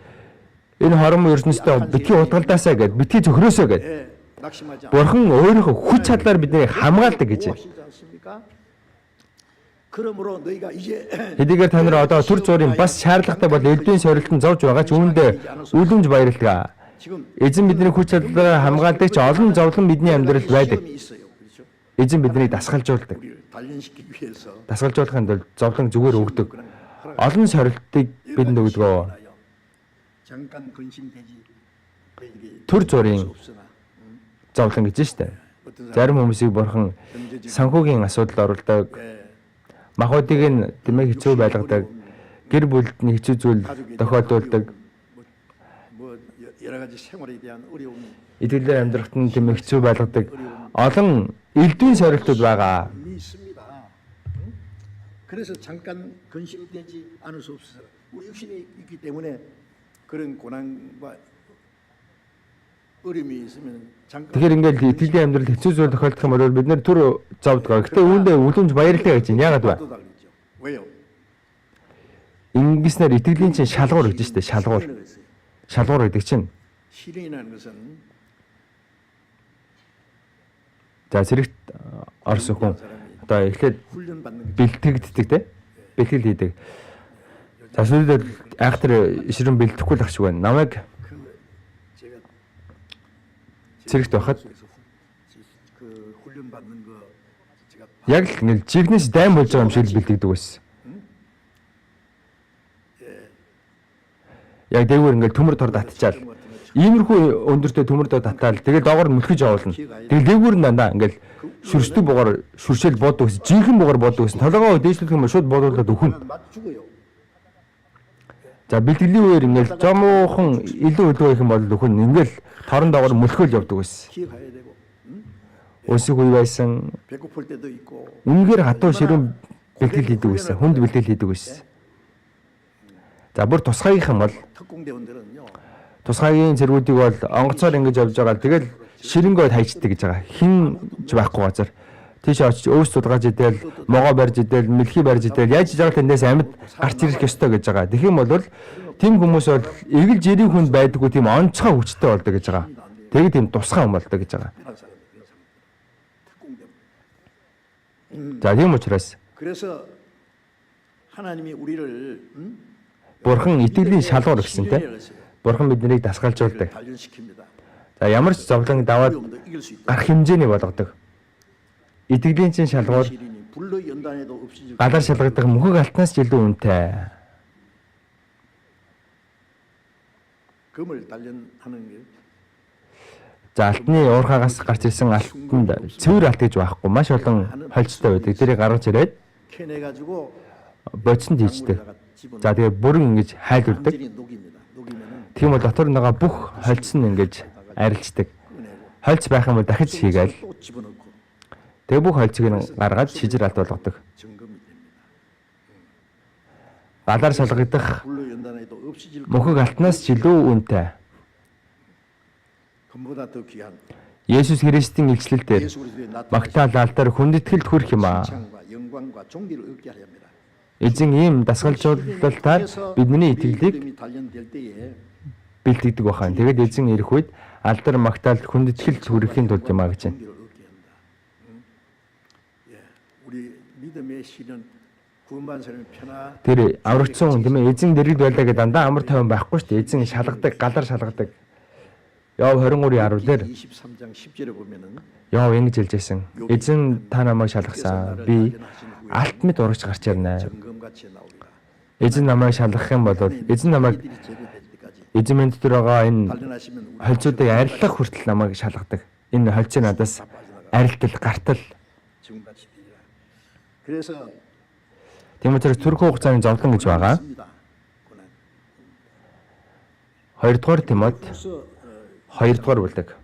[SPEAKER 1] Энэ хором ертөнцийн битгий утгалдаасаа гэд битгий зөхрөөсөө гэд. Бурхан өөрийнхөө хүч чадлаар биднийг хамгаалдаг гэж. Хэдийгээр та нар одоо төр зургийн бас шаардлагатай бол элдвийн сорилтон зовж байгаа ч үүндээ үлэмж баярлалаа. Эзэн бидний хүч чадлаараа хамгаалдаг ч олон зовлон бидний амьдралд байдаг. Эзэн биднийг дасгалжуулдаг. Дасгалжуулахын тулд зовлон зүгээр өгдөг. Олон сорилтыг бидэнд өгдөг. Төр зургийн зовлон гэж штэ. Зарим хүмүүсийг Бурхан санхүүгийн асуудал оруулдаг. Махуудыг нь тэмээ хэцүү байлгадаг. Гэр бүлд нь хэцүү зүйл тохиолдуулдаг. Идэвхтэй амьдрахад нь тэмээ хэцүү байлгадаг. Олон элдвийн сорилтууд байгаа.
[SPEAKER 2] 그래서 잠깐 근심되지 않을 수 없어요. 우리 육신이 있기 때문에 그런 고난과 어려움이 있으면 잠깐.
[SPEAKER 1] Тэгэхээр ингээд итгэлийн амьдрал хэцүү зүйл тохиолдох юм бол бид нэр түр зовдгоо. Гэтэ үүндээ үлэмж баярлалаа гэж яагаад вэ?
[SPEAKER 2] 왜요?
[SPEAKER 1] Ингэснээр итгэлийн чинь шалгуур гэж штэ шалгуур. Шалгуур гэдэг чинь.
[SPEAKER 2] 시련이라는 것은
[SPEAKER 1] За зэрэгт орс хүн одоо эхлээд бэлтгэгддэг те. Бэлтгэл хийдэг. За сүүлдээ айхтар ширэн бэлтгэхгүй л ах шиг байна. Намайг зэрэгт байхад яг л ингээл жигнэс дайм болж байгаа юм шиг бэлтгэдэг байсан. Яг дээгүүр ингээл төмөр дор татчаал. Иймэрхүү өндөртөө төмөр дор татаал. Тэгээд доогоор мөлхөж явуулна. Тэгээд дээгүүр нь дандаа ингээл шүршдэг бугаар шүршээл буудаг гэсэн. Жинхэнэ бугаар буудаг гэсэн. Толгоо дээшлэх юм шууд буудуулаад өхөн. За бэлтгэлийн үеэр ингээл жомоохон илүү их юм бол өхөн. Ингээл торон доогоор мөлхөөл явдаг байсан. Өсөг үе байсан. Үнэхээр хатуу ширүүн бэлтгэл хийдэг байсан. Хүнд бэлтгэл хийдэг байсан. За бүр тусгайх юм бол тусгайгийн зэргүүдийг бол онгоцоор ингэж явж байгаа. Тэгэл ширэнгөө хайчдаг гэж байгаа. Хин ч байхгүй газар. Тийш очиж өөс судгаж идэл, могоо барьж идэл, мэлхий барьж идэл, яаж иж байгаа тэндээс амьд гарч ирэх ёстой гэж байгаа. Тэгэх юм бол тийм хүмүүс бол эргэл жирийн хүнд байдаггүй тийм онцгой хүчтэй болдог гэж байгаа. Тэгээд тийм тусгай юм болдог гэж байгаа. За тийм учраас
[SPEAKER 2] 그래서 하나님이 우리를
[SPEAKER 1] Бурхан итгэлийн шалгуур гэсэн тийм. Бурхан биднийг дасгалжуулдаг. За ямар ч зовлон даваад гарах хэмжээний болгодог. Итгэлийн чинь шалгуур галаар шалгадаг мөхөг алтнаас ч илүү үнэтэй. За алтны уурхаагаас гарч ирсэн алтанд цэвэр алт гэж байхгүй. Маш олон хольцтой байдаг. Тэрийг гаргаж ирээд бодсонд хийждэг. За тэгээ бүрэн ингэж хайлуулдаг. Тийм бол дотор нь байгаа бүх хольц нь ингэж арилждаг. Хольц байх юм бол дахиж хийгээл. Тэгээ бүх хольцыг нь гаргаад шижир алт болгодог. Галаар шалгагдах мөхөг алтнаас ч илүү үнэтэй. Есүс Христийн илчлэлээр Магтаал алдар хүндэтгэлд хүрэх юм аа. Эзэн ийм дасгалжуулалтаар бидний итгэлийг бэлтгэдэг бахан. Тэгээд эзэн ирэх үед алдар Магтаал хүндэтгэлд хүрэхийн тулд юм а гэж байна.
[SPEAKER 2] 구원받은 사람이 편하.
[SPEAKER 1] Тэр аврагдсан хүн тийм ээ эзэн дэрэгд байлаа гэдэг дандаа амар тайван байхгүй шүү дээ. Эзэн шалгадаг, галаар шалгадаг. Йов 23:10 дээр
[SPEAKER 2] 23장 10절에 보면은
[SPEAKER 1] Йов ингэж хэлжсэн. Эзэн та намайг шалгасан. Би алт мэд урагч гарч ирнэ.
[SPEAKER 2] 점검같이 나오리라.
[SPEAKER 1] Эзэн намайг шалгах юм бол эзэн намайг
[SPEAKER 2] 이들이 제거될 때까지
[SPEAKER 1] эзэн минь дотор байгаа энэ
[SPEAKER 2] 단련하시면 우리
[SPEAKER 1] хольцуудыг арилгах хүртэл намайг шалгадаг. Энэ хольцыг надаас арилтал, гартал.
[SPEAKER 2] 지금같이 되리라. 그래서
[SPEAKER 1] Тийм учраас төрөх хугацааны зовлон гэж байгаа.
[SPEAKER 2] 있습니다. 고난.
[SPEAKER 1] 2 дугаар Тимот
[SPEAKER 2] 그래서
[SPEAKER 1] 2 дугаар бүлэг.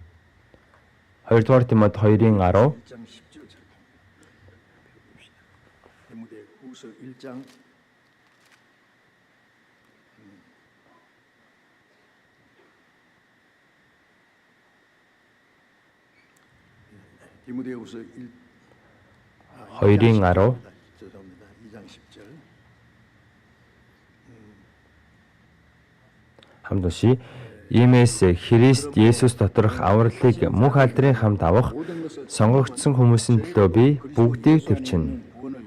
[SPEAKER 1] 2 дугаар Тимот 2-ын 10.
[SPEAKER 2] 1장 10절 잘 봅시다. 디모데 후서 1장 디모데 후서 1
[SPEAKER 1] 2-ын 10.
[SPEAKER 2] 죄송합니다. 2장 10절.
[SPEAKER 1] Хамт уншия. Иймээс Христ Есүс доторх авралыг мөнх алдрын хамт авах сонгогдсон хүмүүсийн төлөө би бүгдийг төвчнө.
[SPEAKER 2] 구원을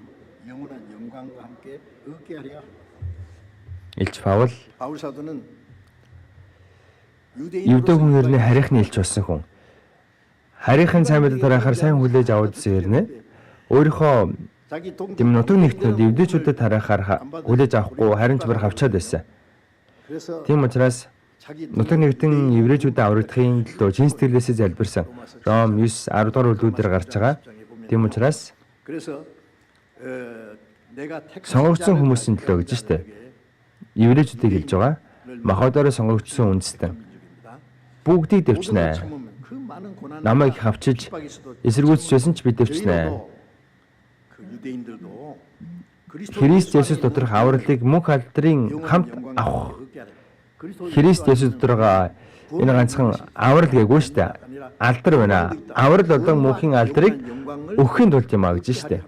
[SPEAKER 2] 영원한 영광과 함께 얻게 하랴.
[SPEAKER 1] Илч Паул
[SPEAKER 2] 바울 사도는
[SPEAKER 1] Евдээ хүн ерний харийнхны илч болсон хүн. Харийнхын сайн мэдээ тараахаар сайн хүлээж аваадсан хэрнэ. Өөрийнхөө
[SPEAKER 2] 자기 동
[SPEAKER 1] тэм нутаг нэгтнүүд евдээчүүдэд тараахаар хүлээж авахгүй харин ч барах авчаад байсан.
[SPEAKER 2] 그래서
[SPEAKER 1] Тийм учраас
[SPEAKER 2] 자기
[SPEAKER 1] нутаг нэгтэн еврейчүүдэд аврагдахын төлөө чин сэтгэлээсээ залбирсан. Ром 9:10 дугаар үлдүүдээр гарч байгаа. Тийм учраас
[SPEAKER 2] 그래서 내가 택하지
[SPEAKER 1] сонгогдсон
[SPEAKER 2] 않은
[SPEAKER 1] хүмүүсийн төлөө гэж штэ. Еврейчүүдийг хэлж байгаа. Махбодоор сонгогдсон үндэстэн. Бүгдийг дэвчнэ.
[SPEAKER 2] 그 많은 고난
[SPEAKER 1] Намайг хавчиж эсэргүүцэж байсан ч би дэвчнэ.
[SPEAKER 2] 그 유대인들도
[SPEAKER 1] Христ Есүс доторх авралыг мөнх алдрын хамт авах. Христ Есүс доторх энэ ганцхан аврал гээгүй шүү дээ. Алдар байна. Аврал болон мөнхийн алдрыг өгөхийн тулд юм а гэж шүү дээ.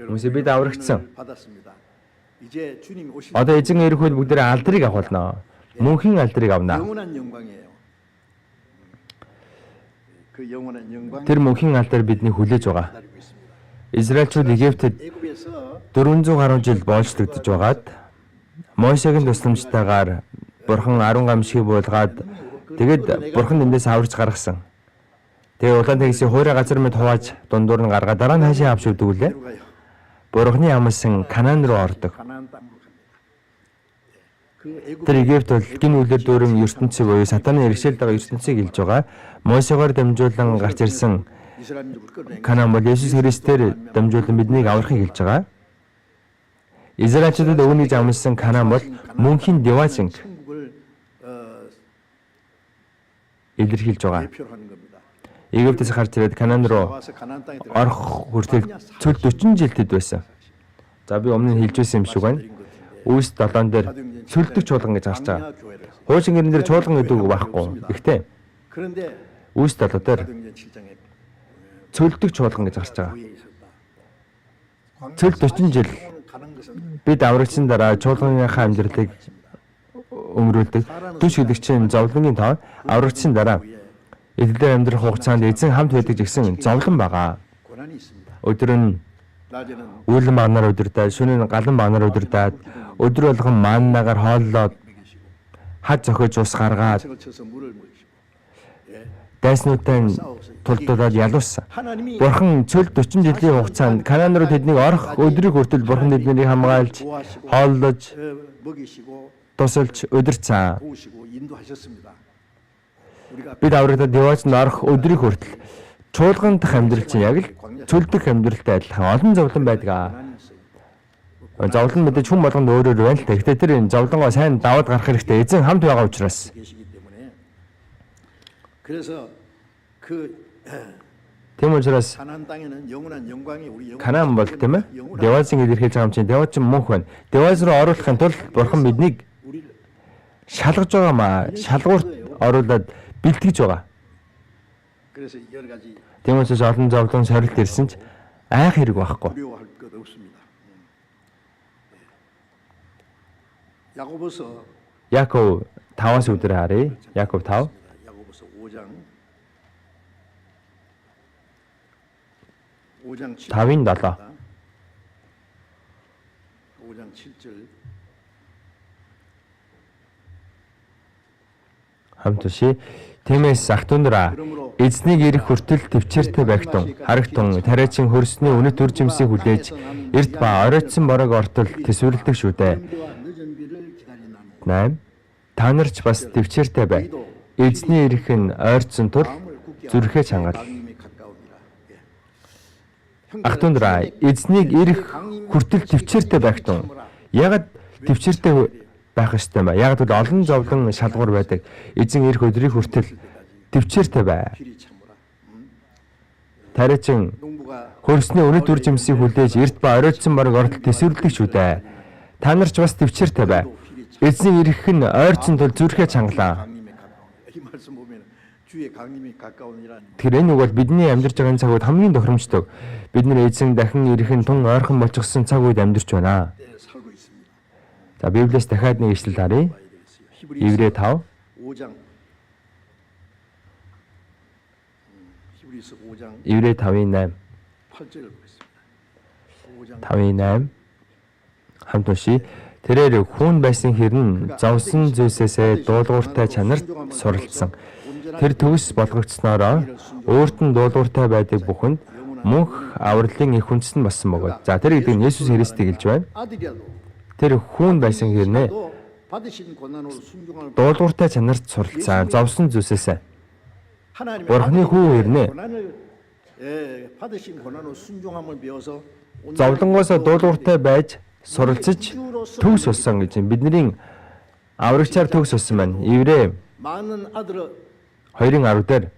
[SPEAKER 1] Хүмүүсээ бид аврагдсан.
[SPEAKER 2] 받았습니다. 이제 주님이 오실
[SPEAKER 1] Одоо эзэн ирэх үед бүгдээ алдрыг авах болно. Мөнхийн алдрыг авна.
[SPEAKER 2] 영원한 영광이에요. 그 영원한 영광
[SPEAKER 1] Тэр мөнхийн алдар бидний хүлээж байгаа.
[SPEAKER 2] 기다리고 있습니다.
[SPEAKER 1] Израильчууд Египтэд
[SPEAKER 2] 애굽에서
[SPEAKER 1] 400 гаруй жил боолчлогдож байгаад Мошегийн тусламжтайгаар Бурхан 10 гамшиг буулгаад тэгэд Бурхан эндээс аварч гаргасан. Тэгээ улаан тагсийн хуурай газар мэд хувааж дундуур нь гаргаад дараа нь хаашаа авч өгдөгүүлээ.
[SPEAKER 2] 가요.
[SPEAKER 1] Бурханы амлсан Канаан руу ордог.
[SPEAKER 2] 가나안 땅으로 갑니다. 그 애굽
[SPEAKER 1] Тэр Египт бол гин үлэр дүүрэн ертөнцийг буюу сатаны иргэшээлд байгаа ертөнцийг илж байгаа. Мошегоор дамжуулан гарч ирсэн
[SPEAKER 2] 이스라엘 민족을 끌어내는
[SPEAKER 1] Канаан бол Есүс Христээр дамжуулан биднийг аврахыг хэлж байгаа. Израильчуудад өвнийг амласан Канаан бол мөнхийн Деважинг
[SPEAKER 2] 천국을
[SPEAKER 1] илэрхийлж байгаа.
[SPEAKER 2] 대표로 하는 겁니다.
[SPEAKER 1] Египтээс гарч ирээд Канаан руу
[SPEAKER 2] 나와서 가나안 땅에
[SPEAKER 1] орох хүртэл цөл 40 жил тэд байсан. За би өмнө нь хэлж байсан юм шиг байна. Үүс 7 дээр цөлдөх чуулган гэж гарч байгаа. Хуучин гэрэн дээр чуулган гэдэг үг байхгүй. Гэхдээ
[SPEAKER 2] 그런데
[SPEAKER 1] Үүс 7 дээр
[SPEAKER 2] 사도행전 7장에
[SPEAKER 1] цөлдөх чуулган гэж гарч байгаа.
[SPEAKER 2] 위에 있었다.
[SPEAKER 1] Цөл 40 жил
[SPEAKER 2] 가는 것은
[SPEAKER 1] бид аврагчсан дараа чуулганыхаа амьдралыг өнгөрүүлдэг. Түш гэдэгчийн зовлонгийн тоо аврагчсан дараа эдгээр амьдрах хугацаанд эзэн хамт байдаг гэсэн зовлон байгаа.
[SPEAKER 2] 고난이 있습니다.
[SPEAKER 1] Өдөр нь
[SPEAKER 2] 낮에는
[SPEAKER 1] үйлэн багнаар удирдаад, шөнө нь галан багнаар удирдаад, өдөр болгон мааннаагаар хооллоод, хад зохиж ус гаргаад,
[SPEAKER 2] 책을 쳐서 물을 먹이시고
[SPEAKER 1] дайснуудтай тулдуулаад ялуулсан.
[SPEAKER 2] 하나님이
[SPEAKER 1] Бурхан цөл 40 жилийн хугацаанд Канаан руу тэднийг орох өдрийг хүртэл Бурхан тэднийг хамгаалж, хооллож,
[SPEAKER 2] 먹이시고
[SPEAKER 1] тусалж, удирцсан.
[SPEAKER 2] 도우시고 인도하셨습니다. 우리가
[SPEAKER 1] Бид аврагдаад Деважинд орох өдрийг хүртэл чуулган дах амьдрал чинь яг л цөл дэх амьдралтай адилхан олон зовлон байдаг.
[SPEAKER 2] 고난이 있어요.
[SPEAKER 1] Зовлон мэдээж хүн болгонд өөрөөр байна л та. Гэхдээ тэр энэ зовлонгоо сайн даваад гарах хэрэгтэй. Эзэн хамт байгаа учраас.
[SPEAKER 2] 계시기 때문에 그래서 그
[SPEAKER 1] Тийм учраас
[SPEAKER 2] 가나안 땅에는 영원한 영광이 우리
[SPEAKER 1] Канаан бол тийм ээ. Деважинг илэрхийлж байгаа юм чинь Деваж мөнх байна. Деваж руу оруулахын тулд Бурхан биднийг
[SPEAKER 2] 우리를
[SPEAKER 1] шалгаж байгаа маа. Шалгуурт оруулаад бэлтгэж байгаа.
[SPEAKER 2] 그래서 여러 가지
[SPEAKER 1] Тийм учраас олон зовлон сорилт ирсэн ч айх хэрэг байхгүй.
[SPEAKER 2] 두려워할 것 없습니다. 야고보서
[SPEAKER 1] Яков 5-аас өдөр харъя. Яков 5.
[SPEAKER 2] 야고보서 5장 7.
[SPEAKER 1] 5-ын 7.
[SPEAKER 2] 5장 7절
[SPEAKER 1] хамт уншия. Тиймээс ах дүүнраа эзнийг ирэх хүртэл төвчээртэй байгтун харагтун тариачин хөрсний үнэт үр жимсийг хүлээж эрт ба оройтсон борог ортол төсвөрлөдөг шүү дээ. 8. Та нарч бас төвчээртэй бай. Эзний ирэх нь ойрцсон тул зүрхээ чангал. Ах дүүнраа эзнийг ирэх хүртэл төвчээртэй байгтун. Ягаад төвчээртэй байх ёстой юм бэ? Яг л олон зовлон шалгуур байдаг. Эзэн ирэх өдрийн хүртэл төвчээртэй бай. Тариачин хөрсний үнэт үр жимсийг хүлээж эрт ба оройтсон борог ортол төсвөрлөдөг шүү дээ. Та нар ч бас төвчээртэй бай. Эзэн ирэх нь ойрцсон тул зүрхээ чангалаа. Тэгэхээр энэ үг бол бидний амьдарч байгаа цаг үед хамгийн тохиромжтой. Бид нар эзэн дахин ирэх нь тун ойрхон болчихсон цаг үед амьдарч байна. За Библиэс дахиад нэг ишлэл харъя. Еврей 5. Еврей 5:8. 5:8. Хамт уншия. Тэрээр хүн байсан хэрн зовсон зүйлсээсээ дуулууртай чанарт суралцсан. Тэр төгс болгогдсноороо өөрт нь дуулууртай байдаг бүхэнд мөнх авралын их хүнсэн болсон бөгөөд. За тэр гэдэг нь Есүс Христийг хэлж байна. Тэр хүн байсан хэрнээ дуулууртай чанарт суралцсан зовсон зүйлсээсээ Бурхны хүү хэрнээ зовлонгоосоо дуулууртай байж суралцж төгс болсон гэж бидний аврагчаар төгс болсон байна. Еврей 2:10 дээр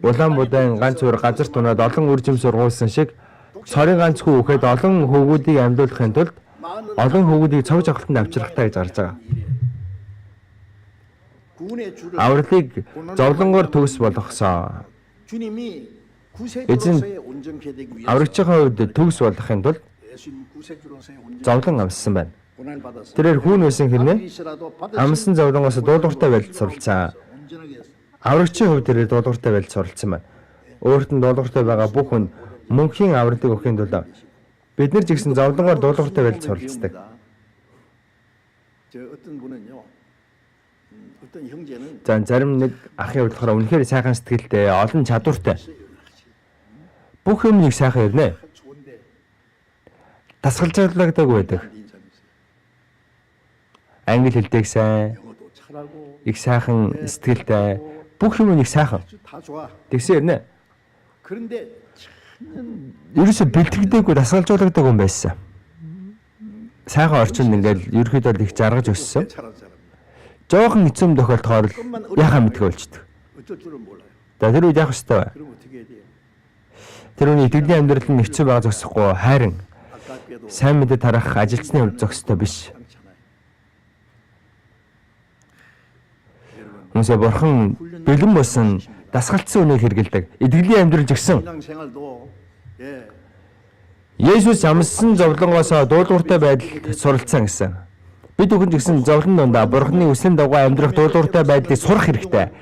[SPEAKER 1] Улаан-будаан ганц өөр газар тунаад олон үр жим сургуулсан шиг цорын ганц хүү өгөхөд олон хөвгүүдийг амьдуулахын тулд олон хөвгүүдийг цог жавхалтанд авчрахтаа гэж гарч байгаа. Авралыг зовлонгоор төгс болгосон. Эзэн аврагчийн хувьд төгс болгохын тулд зовлон амссан байна. Тэрээр хүн байсан хэрнээ амсан зовлонгоос дуулууртай байдалд суралцсан. Аврагчийн хувьд тэрээр дуулууртай байдалд суралцсан байна. Өөрт нь дуулууртай байгаа бүх хүн мөнхийн авралыг өгөхийн тулд бид нар ч гэсэн зовлонгоор дуулууртай байдалд суралцдаг. За зарим нэг ахын хувьд болохоор үнэхээр сайхан сэтгэлтэй, олон чадвартай. Бүх юм нэг сайхан ирнэ. Дасгалжуулагддаг байдаг. Англи хэлдэг сайн, их сайхан сэтгэлтэй, бүх юм нэг сайхан. Тэгсэн ирнэ. Ерөөсө бэлтгэдэггүй дасгалжуулагддаг хүн байсан. Сайхан орчинд ингээл ерөөхдөө их жаргаж өссөн. Жохон эцэм тохиолдохоор яхаа мэдгүй болчдөг. Тэр үед яах ёстой вэ? Тэр үний итгэлийн амьдрал нь хэцүү байгаа зогсохгүй хайрын сайн мэдээ тарах ажилчны хувьд зохистой биш. Хүмүүсээ бурхан бэлэн болсон дасгалцсан үнийг хэрэгэлдэг. Итгэлийн амьдрал жигсэн. Есүс амссан зовлонгоосоо дуулууртай байдалд суралцсан гэсэн. Бид бүхэн жигсэн зовлон дондаа бурханы үсэнд дагуу амьдрах дуулууртай байдлыг сурах хэрэгтэй.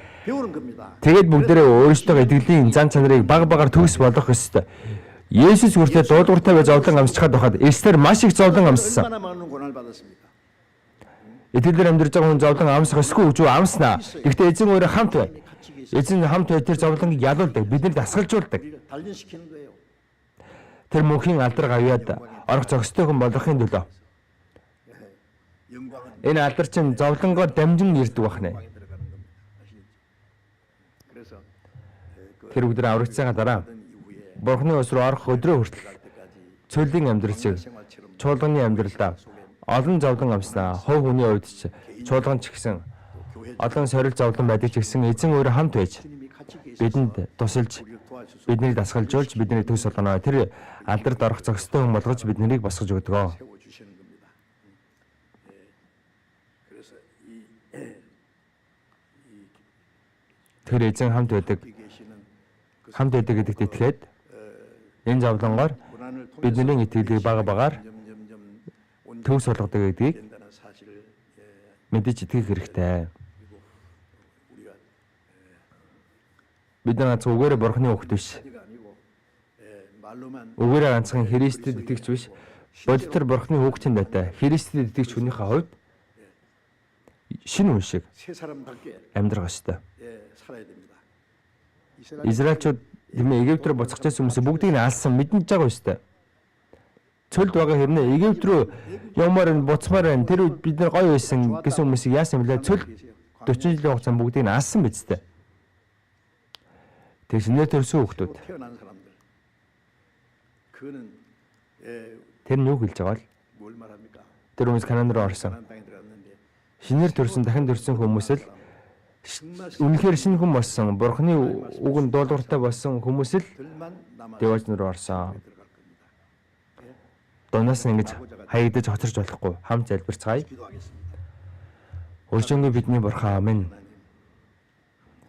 [SPEAKER 1] Тэгээд бүгдээрээ өөрсдөө итгэлийн зан чанарыг баг багаар төгс болгох ёстой. Есүс хүртэл дуулууртай байж зовлон амсчихад байхад эсрэг маш их зовлон амссан. Итгэлээр амьдарч байгаа хүн зовлон амсах ёсгүй гэж амснаа. Гэхдээ эзэн өөрөө хамт бай. Эзэн хамт бай тэр зовлоныг ялуулдаг, биднийг дасгалжуулдаг. Тэр мөнхийн алдар гавьяад орох зохистой хүн болохын төлөө. Энэ алдар чинь зовлонгоор дамжин ирдэг бахнэ. Тэр өдөр аврагцсайгаа дараа Бурхны ус руу орох өдрөө хүртэл цөлийн амьдрал шиг чуулганы амьдралдаа олон зовлон амснаа. Хов хүний хувьд ч чуулган ч гэсэн олон сорил зовлон байдаг ч гэсэн эзэн өөрөө хамт байж бидэнд тусалж биднийг дасгалжуулж бидний төс болгоно. Тэр алдарт орох зохистой хүн болгож биднийг босгож өгдөг. Тэр эзэн хамт байдаг. Хамт байдаг гэдэгт итгээд энэ зовлонгоор бидний итгэлийг бага багаар төгс болгодог гэдгийг мэдэж итгэх хэрэгтэй. Бид ганц үгээрээ бурхны хүүхэд биш. Үгээрээ ганцхан Христэд итгэж биш. бодитор Бурхны хүүхдийн дайтай Христэд итгэж хүнийхээ хувьд шинэ хүн шиг
[SPEAKER 2] 새 사람답게
[SPEAKER 1] амьдрах ёстой.
[SPEAKER 2] 살아야 됩니다.
[SPEAKER 1] Израильчууд тэмээ Египт рүү буцах гэсэн хүмүүсээ бүгдийг нь алсан мэднэж байгаа ёстой. Цөлд байгаа хэрнээ Египт рүү явмаар нь буцмаар байна. Тэр үед бид нар гоё байсан гэсэн хүмүүсийг яасан бэлээ? Цөл 40 жилийн хугацаанд бүгдийг нь алсан биз дээ. Тэгс нэр төрсөн хүүхдүүд.
[SPEAKER 2] 태어난 사람들. 그거는
[SPEAKER 1] Тэр нь юу хэлж байгаа вэ?
[SPEAKER 2] 뭘 말합니까?
[SPEAKER 1] Тэр хүмүүс Канаан руу орсон.
[SPEAKER 2] 가나안 땅에 들어갔는데
[SPEAKER 1] Шинээр төрсөн, дахин төрсөн хүмүүс л үнэхээр шинэ хүн болсон, Бурхны үгэнд дуулууртай болсон хүмүүс л
[SPEAKER 2] 들만 남아
[SPEAKER 1] Деваж руу орсон.
[SPEAKER 2] 들어갈 겁니다.
[SPEAKER 1] Дуунаас нь ингэж хаягдаж хоцорч болохгүй. Хамт залбирцгаая.
[SPEAKER 2] 기도하겠습니다.
[SPEAKER 1] Өршөнгийн бидний Бурхан амин.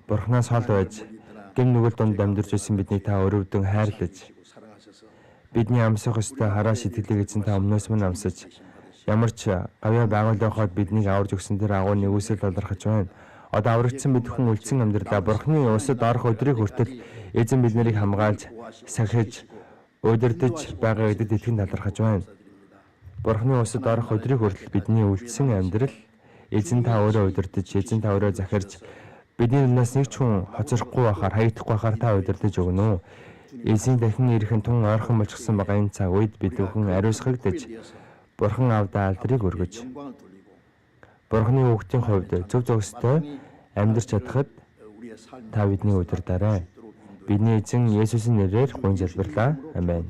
[SPEAKER 1] Бурханаас хол байж гэм нүгэл донд амьдарч байсан биднийг та өрөвдөн хайрлаж
[SPEAKER 2] 사랑하셔서
[SPEAKER 1] бидний амсах ёстой хараа сэтгэлийг эзэн та өмнөөс мань амсаж ямар ч гавьяа байгууллагад биднийг аварж өгсөн тэр агуу нэгүсэл талархаж байна. Одоо аврагдсан бид хүн үлдсэн амьдралаа Бурхны усад орох өдрийг хүртэл эзэн бид нарыг хамгаалж, сахиж, удирдах байгаа гэдэгт итгэн талархаж байна. Бурхны усад орох өдрийг хүртэл бидний үлдсэн амьдрал эзэн та өөрөө удирдах, эзэн та өөрөө захирж бидний өмнөөс нэг ч хүн хоцорохгүй байхаар, хаягдахгүй байхаар та удирдах өгнө үү? Эзэн дахин ирэхэн тун ойрхон болчихсон байгаа энэ цаг үед бид бүхэн ариусгагдаж Бурхан авдаа алдрыг өргөж
[SPEAKER 2] 영광을 돌리고
[SPEAKER 1] Бурханы хүүхдийн хувьд зөв зөвстэй амьдрч чадхад
[SPEAKER 2] 우리의 삶을
[SPEAKER 1] та бидний удирдаарай. Бидний эзэн Есүсийн нэрээр гуйж залбирлаа. Амен.